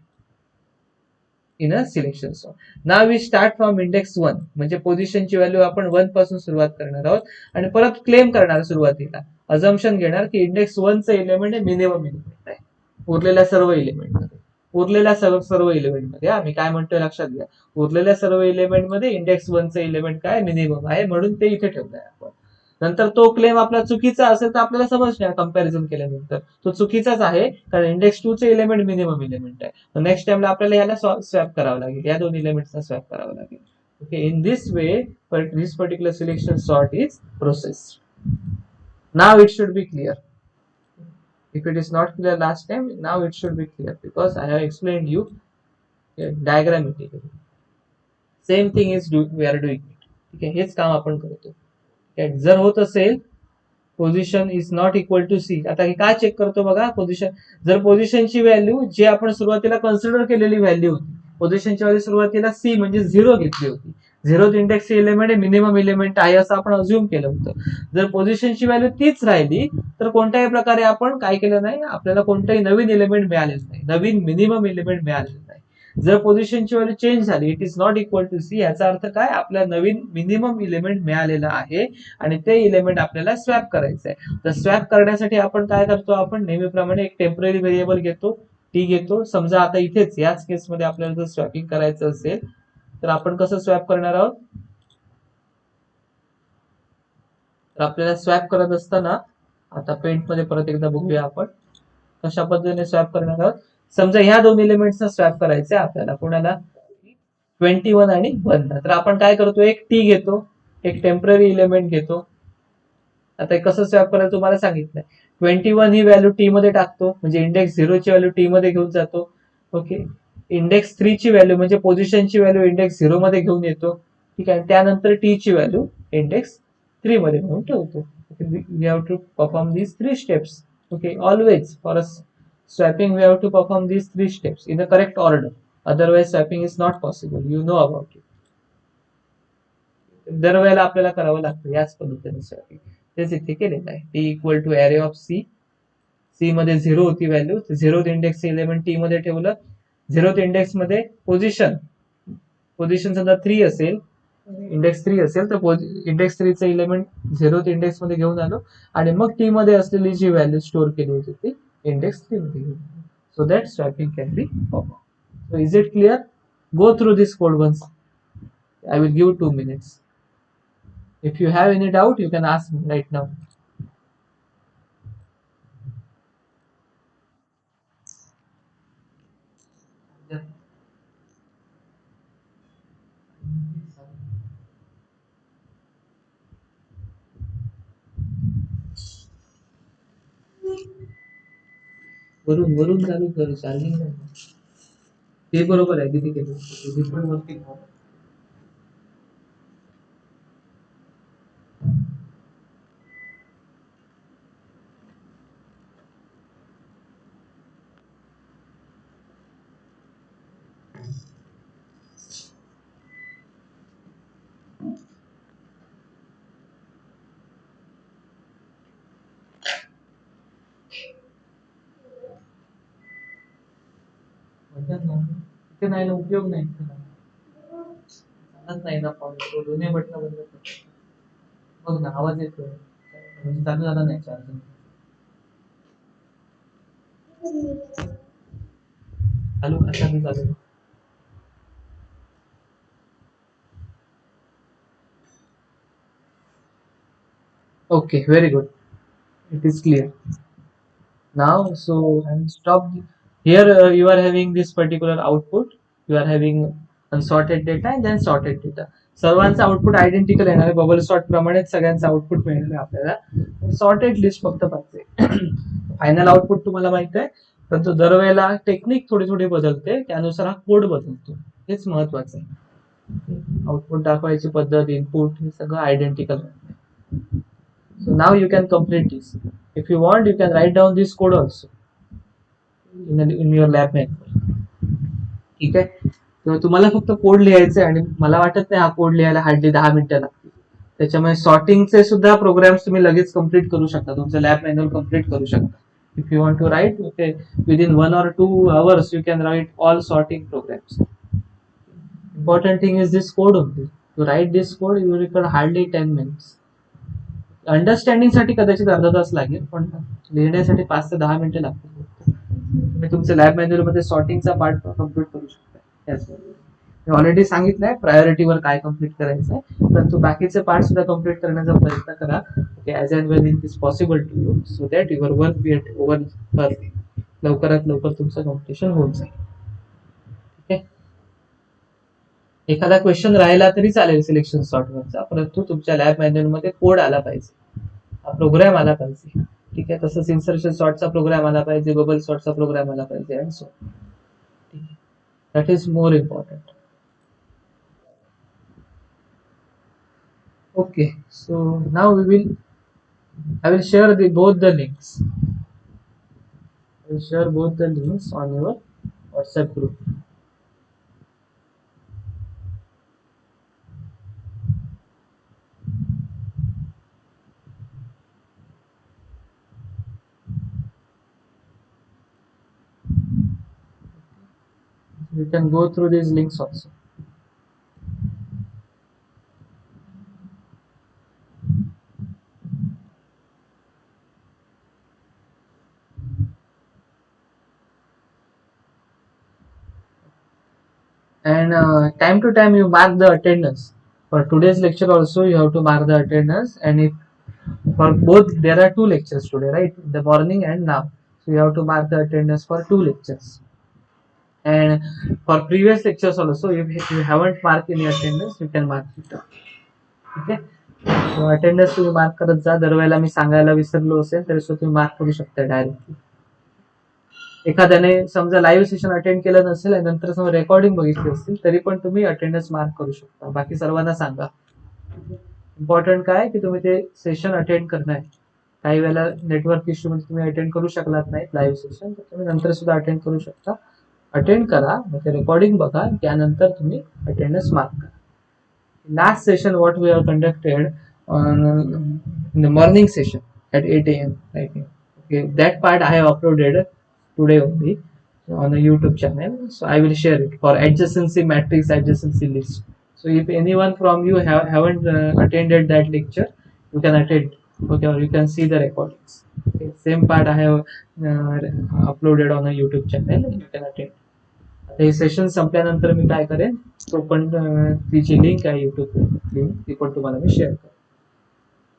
in a selection sort. Now we start from index 1, म्हणजे पोझिशनची व्हॅल्यू आपण 1 पासून सुरुवात करणार आहोत आणि परत क्लेम करणार. सुरुवातीला अजम्पशन घेणार की इंडेक्स 1 चं एलिमेंट हे मिनिमम एलिमेंट आहे उरलेल्या सर्व एलिमेंट मध्ये. उरलेल्या सर्व एलिमेंट मध्ये, आम्ही काय म्हणतोय लक्षात घ्या, उरलेल्या सर्व एलिमेंट मध्ये इंडेक्स 1 चं एलिमेंट काय मिनिमम आहे म्हणून ते इथे ठेवलंय आपण. नंतर तो क्लेम आपला चुकीचा असेल तर आपल्याला समजणार कम्पॅरिझन केल्यानंतर तो चुकीचाच आहे कारण इंडेक्स 2 चे एलिमेंट मिनिमम एलिमेंट आहे. नेक्स्ट टाइमला आपल्याला याला स्वॅप करावं लागेल, या दोन एलिमेंट्सना स्वॅप करावं लागेल. Okay, in this way this particular selection sort is processed. Now it should be clear. If it is not clear last time, now it should be clear because I have explained you diagrammatically. Same thing is we are doing it. ठीक आहे, हेच काम आपण करतो. जर होत असेल position is not equal to C, आता हे काय चेक करतो बघा, पोझिशन जर पोझिशनची व्हॅल्यू जी आपण सुरुवातीला कन्सिडर केलेली व्हॅल्यू होती, पोझिशनची व्हॅल्यू सुरुवातीला सी म्हणजे 0 घेतली होती, 0 इंडेक्स एलिमेंट आहे, मिनिमम एलिमेंट आहे असं आपण अज्युम केलं होतं. जर पोझिशनची व्हॅल्यू तीच राहिली तर कोणत्याही प्रकारे आपण काय केलं नाही, आपल्याला कोणताही नवीन एलिमेंट मिळालेलं नाही, नवीन मिनिमम एलिमेंट मिळालेलं नाही. जर पोझिशनची व्हॅल्यू चेंज झाली, it is not equal to C, याचा अर्थ काय, आपल्याला नवीन मिनिमम एलिमेंट मिळालेला आहे आणि ते एलिमेंट आपल्याला स्वॅप करायचं आहे. तर स्वॅप करण्यासाठी आपण काय करतो, आपण नेहमीप्रमाणे एक टेम्पररी व्हेरिएबल घेतो, टी घेतो. समजा आता इथेच याच केसमध्ये आपल्याला जर स्वॅपिंग करायचं असेल तर आपण कसं स्वॅप करणार आहोत, तर आपल्याला स्वॅप करत असताना आता पेंट मध्ये परत एकदा बघूया आपण कशा पद्धतीने स्वॅप करणार आहोत. समजा ह्या दोन एलिमेंट्सना स्वॅप करायचे आपल्याला, कोणाला 21 आणि 1 ला. तर आपण काय करतो, एक टी घेतो, एक टेम्पररी एलिमेंट घेतो. आता हे कसं स्वॅप करायचं तुम्हाला सांगितलंय. 21 ही व्हॅल्यू टी मध्ये टाकतो, म्हणजे इंडेक्स 0 ची व्हॅल्यू टी मध्ये घेऊन जातो. ओके. इंडेक्स 3 ची व्हॅल्यू म्हणजे पोझिशनची व्हॅल्यू इंडेक्स 0 मध्ये घेऊन येतो. ठीक आहे. त्यानंतर टी ची व्हॅल्यू इंडेक्स 3 मध्ये घेऊन ठेवतो. We have to perform these 3 steps. Okay, always for us swapping we have to perform these 3 steps in the correct order. Otherwise swapping is not possible. You know about it. दरवेळेला आपल्याला करावं लागतं याच पद्धतीने स्वॅपिंग. तेच इथे केलेलं आहे. T equal to array of C. C मध्ये 0 होती value, 0th index element T मध्ये ठेवलं. 0th इंडेक्स मध्ये पोझिशन समजा 3 असेल, इंडेक्स 3 असेल तर इंडेक्स 3 चं एलिमेंट 0th इंडेक्स मध्ये घेऊन आलो आणि मग टी मध्ये असलेली जी व्हॅल्यू स्टोअर केली होती ती इंडेक्स 3 मध्ये घेऊन आलो. So that swapping can be perform. So is it clear? Go through this code once. I will give 2 minutes. If you have any doubt, you can ask me right now. वरून वरून चालू करू, चार्जिंग नाही. ते बरोबर आहे, किती केलं डिफरंट वरती. इथे नाही ना, उपयोग नाही. चालत नाही ना फॉर्म, दोन्ही बटन बंद कर. बघ ना, आवाज येतोय म्हणजे चालू झाला नाही चार्जिंग. चालू आता मी चालू. Okay, very good. It is clear now. So I will stop here. You are having this particular output. You are having unsorted data and then sorted data. सर्वांचं आउटपुट आयडेंटिकल येणार आहे. बबल सॉर्ट प्रमाणेच सगळ्यांचं आउटपुट मिळणार आहे आपल्याला. सॉर्टेड लिस्ट फक्त पाहिजे. फायनल आउटपुट तुम्हाला माहित आहे, परंतु दरवेळेला टेक्निक थोडी थोडी बदलते, त्यानुसार हा कोड बदलतो. हेच महत्वाचं आहे. आउटपुट दाखवायची पद्धत, इनपुट हे सगळं identical. So now you can complete this. If you want, you can write down this code also in your lab manual. ठीक आहे. तर तुम्हाला फक्त कोड लिहायचे आणि मला वाटत नाही हा कोड लिहायला हार्डली 10 मिनिटं लागतील. त्याच्यामुळे सॉर्टिंगचे सुद्धा प्रोग्राम्स तुम्ही लगेच कम्प्लीट करू शकता, तुमचं लॅब मॅन्युअल कम्प्लीट करू शकता. If you want to write, okay, within 1 or 2 hours you can write all sorting programs. Important thing is this code only. To write this code you require hardly 10 minutes. Understanding साठी कदाचित अर्धा तास लागेल, पण लिहिण्यासाठी 5 ते 10 मिनिटं लागतील. तुम्ही तुमच्या लॅब मॅन्युअल मध्ये सॉर्टिंगचा पार्ट कम्प्लीट करू शकता. मी ऑलरेडी सांगितलंय प्रायोरिटीवर काय कम्प्लीट करायचं आहे, परंतु बाकीचे पार्ट सुद्धा कम्प्लीट करण्याचा प्रयत्न करा. As and well it is possible to you, so that your work get over early. लवकरात लवकर तुमचं कम्प्लिशन होऊन जाईल. ठीक आहे. एखादा क्वेश्चन राहिला तरी चालेल सिलेक्शन सॉर्टवरचा, परंतु तुमच्या लॅब मॅन्युअल मध्ये कोड आला पाहिजे, हा प्रोग्राम आला पाहिजे. ठीक आहे. तसंच इन्सर्शन सॉर्टचा प्रोग्राम आला पाहिजे, बबल सॉर्टचा प्रोग्राम आला पाहिजे, and so that is more important. Okay, so now I will share both the links. I will share both the links on your WhatsApp group. You can go through these links also. And time to time you mark the attendance. For today's lecture also you have to mark the attendance, and if For both, there are 2 lectures today, right? In the morning and now. So you have to mark the attendance for 2 lectures. And for previous lectures also, if you haven't marked any attendance, you can mark it. Okay? So attendance तुम्ही मार्क करत जा. दरवेळेला मी सांगायला विसरलो असेल तरी सुद्धा तुम्ही मार्क करू शकता डायरेक्टली. एखाद्याने समजा लाईव्ह सेशन अटेंड केलं नसेल आणि नंतर समजा रेकॉर्डिंग बघितली असेल तरी पण तुम्ही अटेंडन्स मार्क करू शकता. बाकी सर्वांना सांगा. इम्पॉर्टंट काय की तुम्ही ते सेशन अटेंड करणं आहे. काही वेळेला नेटवर्क इश्यू मध्ये तुम्ही अटेंड करू शकलात नाही लाईव्ह सेशन, तर तुम्ही नंतर सुद्धा अटेंड करू शकता. अटेंड करा, मग ते रेकॉर्डिंग बघा, त्यानंतर तुम्ही अटेंडन्स मार्क करा. Last session what we have conducted on in the morning session at 8 a.m. I think. Okay, that part I have uploaded today only on the YouTube channel. So I will share it for adjacency matrix, adjacency list. So if anyone from you haven't attended that lecture, you can attend. Okay, or you can see the recordings. Okay, same part I have uploaded on a YouTube channel. You can attend. हे सेशन संपल्यानंतर मी काय करेन, तो पण तिची लिंक आहे युट्यूब लिंक, ती पण तुम्हाला मी शेअर करेन.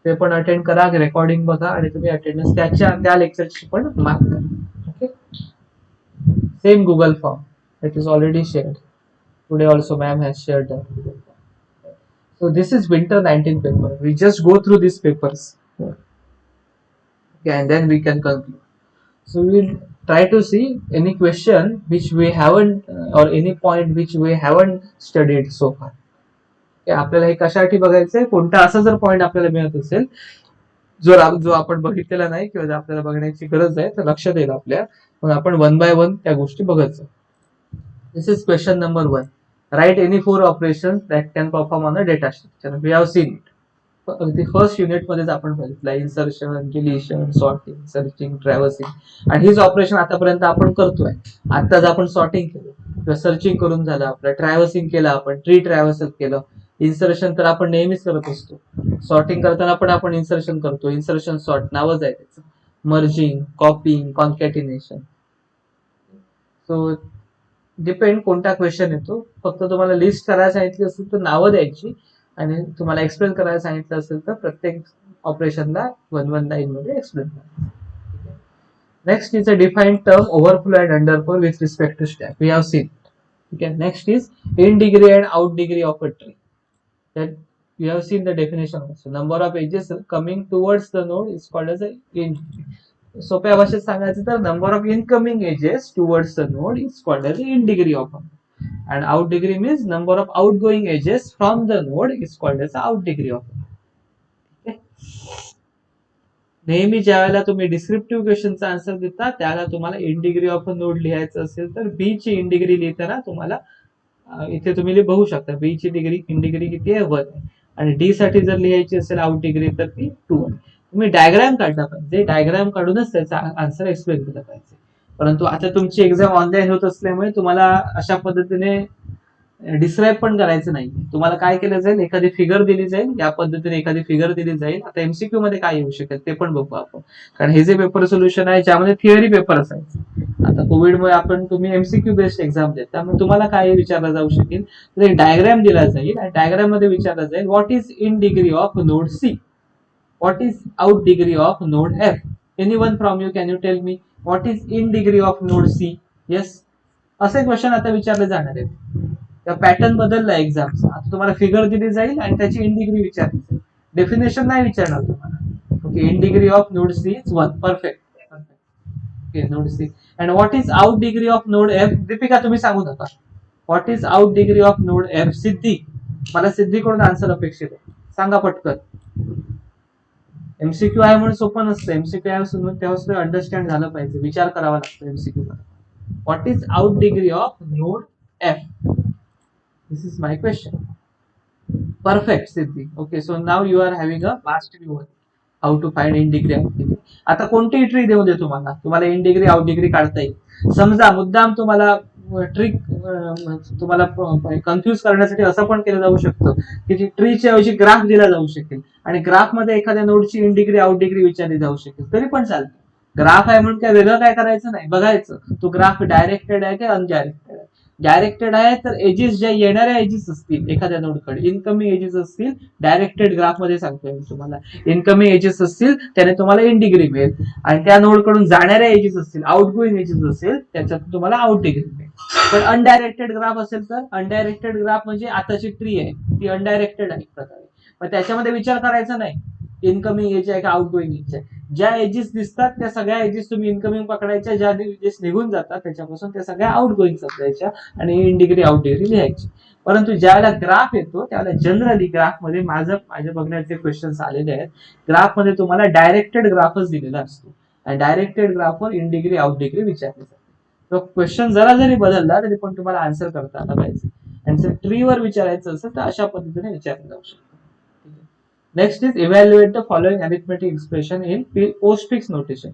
ते पण अटेंड करा, रेकॉर्डिंग बघा आणि तुम्ही अटेंडन्स त्या लेक्चरची पण मार्क करा. Okay, same Google form it is already shared today also. Ma'am has shared that. So this is winter 19 paper. We just go through these papers. Okay, and then we can conclude. So we will try to see any question which we haven't or any point which we haven't studied so far. आपल्याला हे कशासाठी बघायचंय, कोणता असा जर पॉइंट आपल्याला मिळत असेल जो आपण बघितलेला नाही किंवा आपल्याला बघण्याची गरज आहे, तर लक्षात येईल आपल्या, मग आपण 1 by 1 त्या गोष्टी बघायचं. This is question number 1. Right any 4 operations that can perform on a data structure. We have seen it. अगदी फर्स्ट युनिट मध्येच आपण बघितलं, insertion, deletion, sorting, searching, traversing. आणि हीच ऑपरेशन आतापर्यंत आपण करतोय. आताच आपण सॉर्टिंग केलं किंवा सर्चिंग करून झालं आपलं, ट्रॅव्हर्सिंग केलं, आपण ट्री ट्रॅव्हर्सल केलं. इन्सर्शन तर आपण नेहमीच करत असतो. सॉर्टिंग करताना पण आपण इन्सर्शन करतो. इन्सर्शन सॉर्ट नावच आहे त्याचं. Merging, copying, concatenation. So depend कोणता क्वेश्चन येतो. फक्त तुम्हाला लिस्ट करायला सांगितली असेल तर नावं द्यायची, आणि तुम्हाला एक्सप्लेन करायला सांगितलं असेल तर प्रत्येक ऑपरेशनला 1 लाईन मध्ये एक्सप्लेन करायचं. Next is a defined term overflow and underflow with respect to stack. We have seen. ठीक आहे. Next is in degree and out degree of a tree. That you have seen the definition also. Number of edges coming towards the node is called as a in. सोप्या भाषेत सांगायचं तर number of incoming edges towards the node is called as in degree of a. And out degree means number of outgoing edges from the node is called as out degree of. Okay. नेहमी ज्या वेळेला तुम्ही डिस्क्रिप्टिव्ह क्वेश्चनचा आन्सर देता त्याला तुम्हाला in degree of a node लिहायचं असेल तर बी ची इन डिग्री लिहिताना तुम्हाला इथे तुम्ही बघू शकता बी ची डिग्री इन डिग्री किती आहे 1 आहे, आणि डी साठी जर लिहायची असेल आउट डिग्री तर ती 2 आहे. तुम्ही डायग्राम काढला पाहिजे, डायग्राम काढूनच त्याचा आन्सर एक्सप्लेन केला पाहिजे. परंतु आता तुमची एक्झाम ऑनलाईन होत असल्यामुळे तुम्हाला अशा पद्धतीने डिस्क्राईब पण करायचं नाही. तुम्हाला काय केलं जाईल, एखादी फिगर दिली जाईल, या पद्धतीने एखादी फिगर दिली जाईल. आता एमसीक्यू मध्ये काय येऊ शकेल ते पण बघू आपण, कारण हे जे पेपर सोल्युशन आहे ज्यामध्ये थिअरी पेपर असायचे. आता कोविडमुळे तुम्ही एमसीक्यू बेस्ड एक्झाम देत, त्यामुळे तुम्हाला काय विचारलं जाऊ शकेल, तर एक डायग्राम दिला जाईल आणि डायग्राम मध्ये विचारलं जाईल what is in degree of node C, what is out degree of node F. Anyone from you can you tell me what is in degree of node C. Yes, असे क्वेश्चन आता विचारले जाणार आहेत. पॅटर्न बदलला एक्झामचा. आता तुम्हाला फिगर दिली जाईल आणि त्याची इन डिग्री विचारली जाईल. डेफिनेशन नाही विचारणार तुम्हाला. Okay, in degree of node C is 1. Perfect. Okay, node C. And what is out degree of node F. Deepika तुम्ही सांगू नका. What is out degree of node F. Siddhi, मला सिद्धीकडून आन्सर अपेक्षित आहे, सांगा पटकन. एमसीक्यू आहे म्हणून सोपं नसतं. एमसीक्यू आहे तेव्हा अंडरस्टँड झालं पाहिजे, विचार करावा लागतो एमसीक्यू मध्ये. What is out degree of node F. This is my question. Perfect, Siddhi. Okay, so now you are having a mastery over how to find in degree, out degree. आता कोणती ट्री देऊ दे तुम्हाला इन डिग्री आउट डिग्री काढता येईल. समजा मुद्दाम तुम्हाला ट्रिक तुम्हाला कन्फ्युज करण्यासाठी असं पण केलं जाऊ शकतं की ट्रीच्या ऐवजी ग्राफ दिला जाऊ शकेल आणि ग्राफ मध्ये एखाद्या नोडची इन डिग्री आउट डिग्री विचारली जाऊ शकेल, तरी पण चालतं. ग्राफ आहे म्हणून काय वेगळं काय करायचं नाही, बघायचं तो ग्राफ डायरेक्टेड आहे की अनडायरेक्टेड आहे. डायरेक्टेड आहे तर एजेस ज्या येणाऱ्या एजेस असतील एखाद्या नोडकडे, इनकमिंग एजेस असतील, डायरेक्टेड ग्राफ मध्ये सांगतोय मी तुम्हाला, इनकमिंग एजेस असतील त्याने तुम्हाला इन डिग्री मिळेल, आणि त्या नोड कडून जाणाऱ्या एजेस असतील, आउटगोईंग एजेस असेल त्याच्यात तुम्हाला आउट डिग्री मिळेल. पण अनडायरेक्टेड ग्राफ असेल तर, अनडायरेक्टेड ग्राफ म्हणजे आताची ट्री आहे ती अनडायरेक्टेड आहे प्रकारे, मग त्याच्यामध्ये विचार करायचा नाही इनकमिंग एज आहे का आउटगोईंग एज आहे. ज्या एजेस दिसतात त्या सगळ्या एजेस तुम्ही इनकमिंग पकडायच्या, ज्या एजेस निघून जातात त्याच्यापासून त्या सगळ्या आउटगोईंग समजायच्या आणि इन डिग्री आउट डिग्री लिहायची. परंतु ज्यावेळेला ग्राफ येतो त्यावेळेला जनरली ग्राफमध्ये माझ्या बघण्याचे क्वेश्चन्स आलेले आहेत, ग्राफमध्ये तुम्हाला डायरेक्टेड ग्राफच दिलेला असतो आणि डायरेक्टेड ग्राफवर इन डिग्री आउट डिग्री विचारले जाते. तो क्वेश्चन जरा जरी बदलला तरी पण तुम्हाला आन्सर करता आला पाहिजे, आणि जर ट्रीवर विचारायचं असेल तर अशा पद्धतीने विचारलं जाऊ शकतं. Next is evaluate the following arithmetic expression in postfix notation.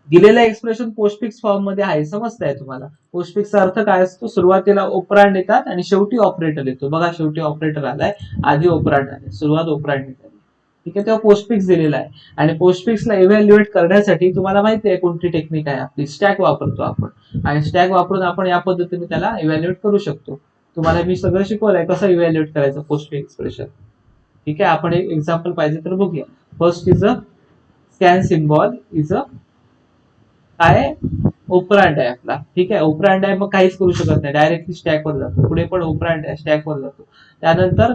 दिलेलं एक्सप्रेशन पोस्टफिक्स फॉर्म मध्ये आहे, समजतंय तुम्हाला. पोस्टफिक्सचा अर्थ काय असतो, सुरुवातीला ऑपरांड येतात आणि शेवटी ऑपरेटर येतो. बघा शेवटी ऑपरेटर आलाय, आधी ऑपरांड आले, सुरुवात ऑपरांड येते. ठीक आहे, तेव्हा पोस्टफिक्स दिलेला आहे. आणि पोस्टफिक्सला इव्हॅल्युएट करण्यासाठी तुम्हाला माहिती आहे कोणती टेक्निक आहे आपली, स्टॅक वापरतो आपण, आणि स्टॅक वापरून आपण या पद्धतीने त्याला इव्हॅल्युएट करू शकतो. तुम्हाला मी सगळं शिकवलंय कसं इव्हॅल्युएट करायचं पोस्टफिक्स एक्सप्रेशन. ठीक आहे, आपण एक एक्झाम्पल पाहिजे तर बघूया. First is a scan symbol is a काय ओपरांड आहे आपला. ठीक आहे, ओपरांड आहे, मग काहीच करू शकत नाही, डायरेक्टली स्टॅकवर जातो. पुढे पण ओपरांड आहे, स्टॅकवर जातो. त्यानंतर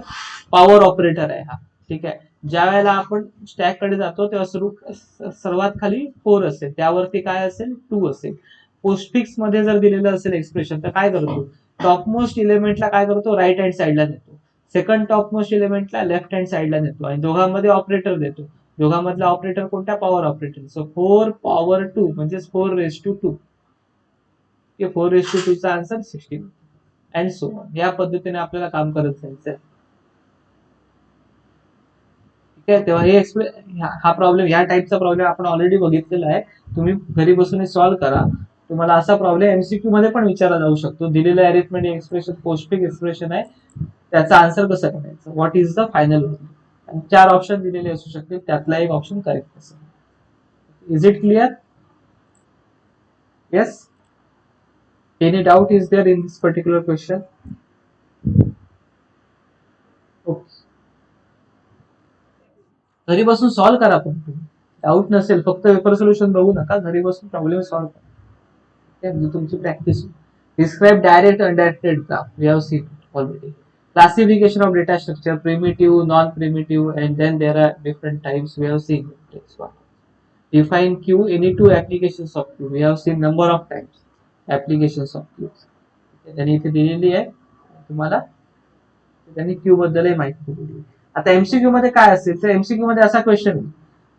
पॉवर ऑपरेटर आहे हा. ठीक आहे, ज्या वेळेला आपण स्टॅक कडे जातो तेव्हा सर्वात खाली 4 असेल, त्यावरती काय असेल 2 असेल. पोस्टफिक्स मध्ये जर दिलेलं असेल एक्सप्रेशन तर काय करतो, टॉपमोस्ट इलेमेंटला काय करतो, राईट हँड साईडला नेतो, सेकंड टॉपमोस्ट इलेमेंटला लेफ्ट हँड साईडला नेतो, आणि दोघांमध्ये ऑपरेटर देतो. दोघांमधला ऑपरेटर कोणत्या, पॉवर ऑपरेटर. सो 4 पॉवर 2 म्हणजे 4 raised to 2. 4 raised to 2 चा आन्सर 16 अँड सो ऑन. या पद्धतीने आपल्याला काम करत जायचं. ठीक आहे, तेव्हा हा प्रॉब्लेम, या टाईपचा प्रॉब्लेम आपण ऑलरेडी बघितलेला आहे. तुम्ही घरी बसून सॉल्व्ह करा. तुम्हाला असा प्रॉब्लेम एमसीक्यू मध्ये पण विचारला जाऊ शकतो. दिलेलं अरिथमेटिक एक्सप्रेशन पोस्टफिक्स एक्सप्रेशन आहे, त्याचा आन्सर कसं करायचं, what is the final value. 4 option दिलेले असू शकतील, त्यातला एक ऑप्शन करेक्ट असेल. Is it clear? Yes? Any doubt is there in this particular question? Okay. घरी बसून सॉल्व्ह करा, पण डाऊट नसेल, फक्त पेपर सोल्युशन बघू नका, घरी बसून प्रॉब्लेम सॉल्व्ह करा. म्हणजे तुमची practice. Describe direct undirected graph, we have seen already. Classification of data structure, primitive, non-primitive, and then there are different types, we have seen. Define queue, any two applications of queue, we have seen number of times applications of queues. त्यांनी इथे दिलेली आहे तुम्हाला, त्यांनी क्यू बद्दलही माहिती दिलेली. आता एमसीक्यू मध्ये काय असेल तर एमसीक्यू मध्ये असा question,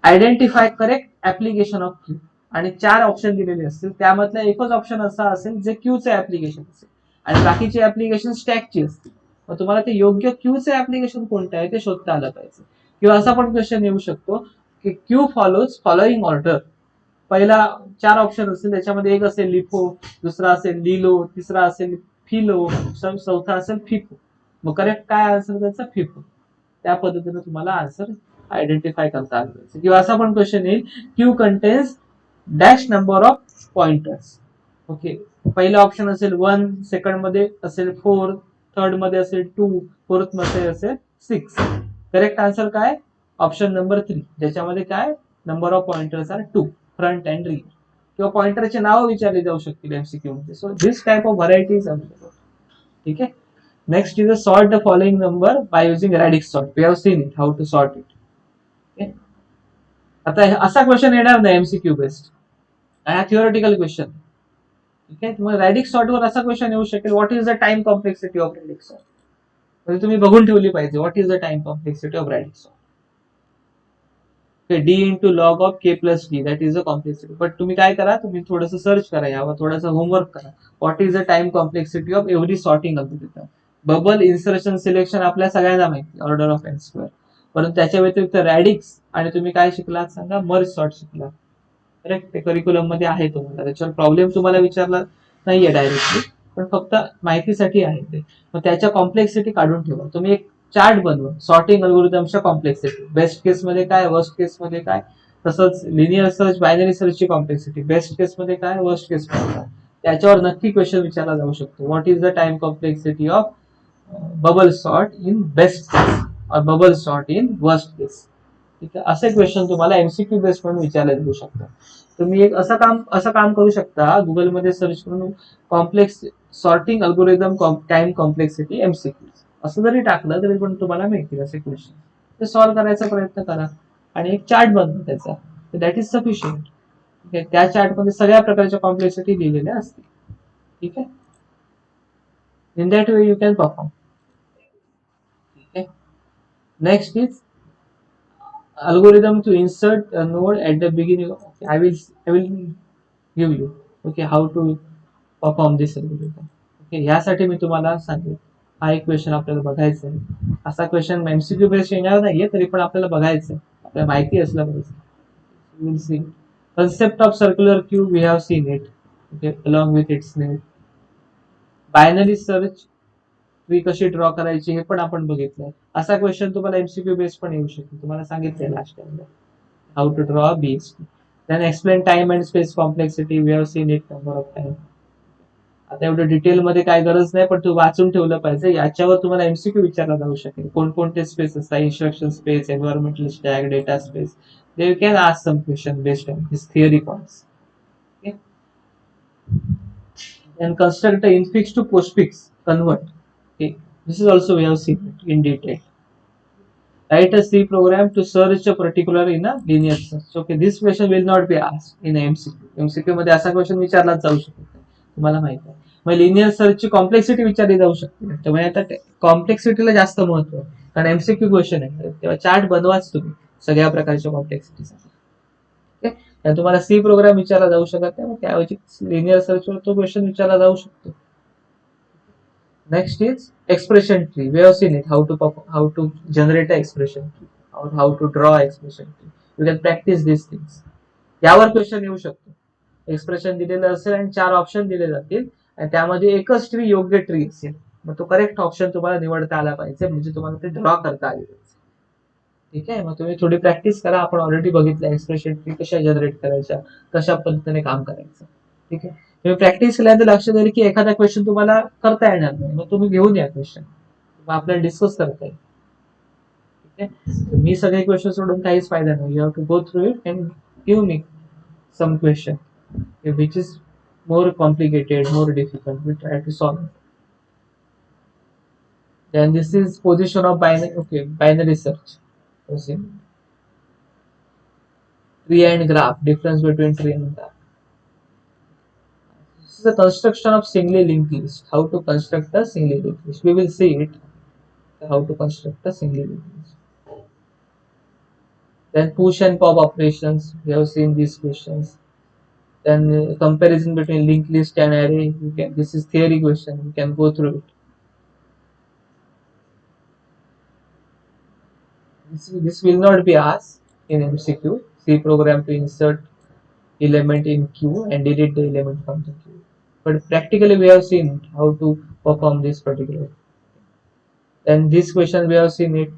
identify correct application of Q, आणि 4 ऑप्शन दिलेले असतील, त्यामधला एकच ऑप्शन असा असेल जे क्यूचे ऍप्लिकेशन असेल, आणि बाकीचे ऍप्लिकेशन स्टॅकची असतील. मग तुम्हाला ते योग्य क्यूचे ऍप्लिकेशन कोणतं आहे ते शोधता आलं पाहिजे. किंवा असा पण क्वेश्चन येऊ शकतो की क्यू फॉलोइंग ऑर्डर. पहिला 4 ऑप्शन असतील, त्याच्यामध्ये एक असेल लिफो, दुसरा असेल लिलो, तिसरा असेल फिलो, चौथा असेल फिफो. मग करेक्ट काय आन्सर त्याचा, फिफो. त्या पद्धतीने तुम्हाला आन्सर आयडेंटिफाय करता आलं पाहिजे. किंवा असा पण क्वेश्चन येईल, Q contains dash number of pointers. Okay, पहिला ऑप्शन असेल 1, सेकंड मध्ये असेल 4, थर्ड मध्ये असेल 2, फोर्थ मध्ये असेल 6. करेक्ट आन्सर काय, ऑप्शन नंबर 3, ज्याच्यामध्ये काय number of pointers are 2, front and rear. किंवा पॉइंटरचे नाव विचारले जाऊ शकतील एमसीक्यू मध्ये. So this type of varieties available. ठीक आहे. Next is sort the following number by using radix sort, we have seen it how to sort it. आता असा क्वेश्चन येणार नाही एमसीक्यू बेस्ड, हा थिओरिटिकल क्वेश्चन. ठीक आहे, मग रॅडिक्स सॉर्ट वर असा क्वेश्चन येऊ शकेल, what is the time complexity of radix sort. म्हणजे तुम्ही बघून ठेवली पाहिजे, what is the time complexity of radix sort. D into log of K plus D, that is a complexity. But तुम्ही काय करा, तुम्ही थोडंसं सर्च करा यावर, थोडासा होमवर्क करा. What is the time complexity of every sorting algorithm. Bubble, insertion, selection आपल्या सगळ्यांना माहिती, ऑर्डर ऑफ एन स्क्वेअर. परंतु त्याच्या व्यतिरिक्त रॅडिक्स आणि तुम्ही काय शिकलात सांगा, मर्ज सॉर्ट शिकला. करेक्ट, ते करिक्युलम मध्ये आहे तुम्हाला, त्याच्यावर प्रॉब्लेम तुम्हाला विचारला नाहीये डायरेक्टली, पण फक्त माहितीसाठी आहे ते. मग त्याच्या कॉम्प्लेक्सिटी काढून ठेवा. तुम्ही एक चार्ट बनवा सॉर्टिंग अल्गोरिदमच्या कॉम्प्लेक्सिटी, बेस्ट केस मध्ये काय, वर्स्ट केस मध्ये काय, तसंच लिनियर सर्च, बायनरी सर्चची कॉम्प्लेक्सिटी, बेस्ट केस मध्ये काय, वर्स्ट केस मध्ये काय, त्याच्यावर नक्की क्वेश्चन विचारला जाऊ शकतो. What is the time complexity of bubble sort in best case और bubble sort in worst case. ठीक आहे, असे क्वेश्चन तुम्हाला एमसीक्यू बेस म्हणून विचारले जाऊ शकतात. तुम्ही एक असं काम करू शकता, गुगलमध्ये सर्च करून complex sorting algorithm time complexity MCQ असं जरी टाकलं तरी पण तुम्हाला मिळतील असे क्वेश्चन. ते सॉल्व्ह करायचा प्रयत्न करा आणि एक चार्ट बनवा त्याचा, दॅट इज सफिशियंट. त्या चार्टमध्ये सगळ्या प्रकारच्या कॉम्प्लेक्सिटी लिहिलेल्या असतील. ठीक आहे, in that way you can perform. ठीक आहे, next is algorithm to insert a node at the beginning. Okay, I will give you okay how to perform this algorithm. Okay, यासाठी मी तुम्हाला सांगेन. हा एक क्वेश्चन आपल्याला बघायचा आहे. असा क्वेश्चन एमसीक्यू बेस येणार नाहीये तरी पण आपल्याला बघायचं आहे, आपल्याला माहिती असलं पाहिजे. You will see concept of circular cube, we have seen it, okay, along with its name. Binary search tree कशी ड्रॉ करायची हे पण आपण बघितलंय. असा क्वेश्चन तुम्हाला एमसीक्यू बेस पण येऊ शकतो, तुम्हाला सांगितलंय लास्ट टाइमला how to draw BST. Then explain time and space complexity, we have seen it number of time. आता एवढं डिटेल मध्ये काय गरज नाही, पण तू वाचून ठेवलं पाहिजे. याच्यावर तुम्हाला एमसीक्यू विचारला जाऊ शकेल. कोणकोणते स्पेस असतात, instruction space, environmental stack, data space. They can ask some question based on this theory points. And construct the infix to postfix convert. Okay, this is also we have seen it in detail. Write a C program to search a particular in a linear search. Okay, this question will not be asked in a MCQ. MCQ मध्ये असा क्वेश्चन विचारला जाऊ शकतो, तुम्हाला माहिती आहे. मग लिनियर सर्चची कॉम्प्लेक्सिटी विचारली जाऊ शकते. त्यामुळे आता कॉम्प्लेक्सिटीला जास्त महत्व आहे, कारण एमसीक्यू क्वेश्चन आहे. तेव्हा चार्ट बनवाच तुम्ही सगळ्या प्रकारच्या कॉम्प्लेक्सिटीसाठी. तुम्हाला सी प्रोग्राम विचारला जाऊ शकत नाही, त्याऐवजी लिनियर सर्चवर तो क्वेश्चन विचारला जाऊ शकतो. Next is expression tree. We have seen it how to generate a expression tree और how to draw expression tree. You can practice this things. यावर क्वेश्चन येऊ शकतो. एक्सप्रेशन दिलेलं असेल आणि 4 ऑप्शन दिले जातील आणि त्यामध्ये एकच ट्री योग्य ट्री असेल. मग तो करेक्ट ऑप्शन तुम्हाला निवडता आला पाहिजे, म्हणजे तुम्हाला ते ड्रॉ करता आले पाहिजे. ठीक आहे, मग तुम्ही थोडी प्रॅक्टिस करा. आपण ऑलरेडी बघितलं एक्सप्रेशन ट्री कशा जनरेट करायच्या, कशा पद्धतीने काम करायचं. ठीक आहे, तुम्ही प्रॅक्टिस केल्यानंतर लक्षात येईल की एखादा क्वेश्चन तुम्हाला करता येणार नाही, मग तुम्ही घेऊन या क्वेश्चन, मग आपल्याला डिस्कस करता येईल. ठीक आहे, मी सगळे क्वेश्चन सोडून काहीच फायदा नाही. You have to go through it and give me some question which is more complicated, more difficult. We try to solve it. Then this is position of binary. Okay, binary search. See, tree and graph. Difference between tree and graph. This is the construction of singly linked list. How to construct a singly linked list. We will see it. How to construct a singly linked list. Then push and pop operations. We have seen these questions. Then comparison between linked list and array. This is theory question. You can go through it. This will not be asked in MCQ. C program to insert element in queue and delete the element from the queue. But practically we have seen how to perform this particular. Then this question we have seen it.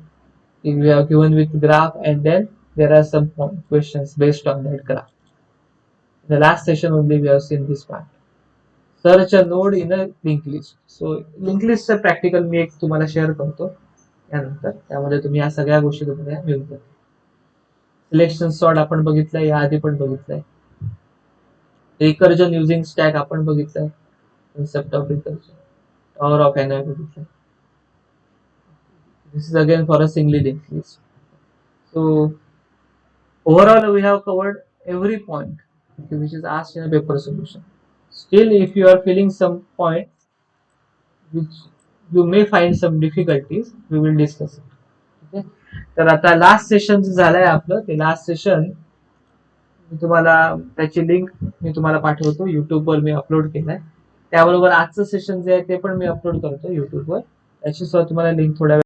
We have given with graph and then there are some questions based on that graph. In the last session only we have seen this part. Search a node in a linked list. So linked list practical मी एक तुम्हाला शेअर करतो यानंतर. त्यामध्ये तुम्ही या सगळ्या गोष्टी तुम्हाला मिळून जातील. सिलेक्शन सॉर्ट आपण बघितलंय, या आधी पण बघितलंय. रिकर्जन युझिंग स्टॅक आपण बघितलंय. Concept of recursion, power of N बघितलंय. This is again for a singly linked list. So overall we have covered every point which is asked in a paper solution. Still, if you are feeling some point which you may find some difficulties, we will discuss it. Okay? तर आता लास्ट सेशन झालंय आपलं. ते लास्ट सेशन मी तुम्हाला त्याची लिंक मी तुम्हाला पाठवतो. युट्यूबवर मी अपलोड केलाय. त्याबरोबर आजचं सेशन जे आहे ते पण मी अपलोड करतो युट्यूबवर. त्याची सुद्धा तुम्हाला लिंक थोड्या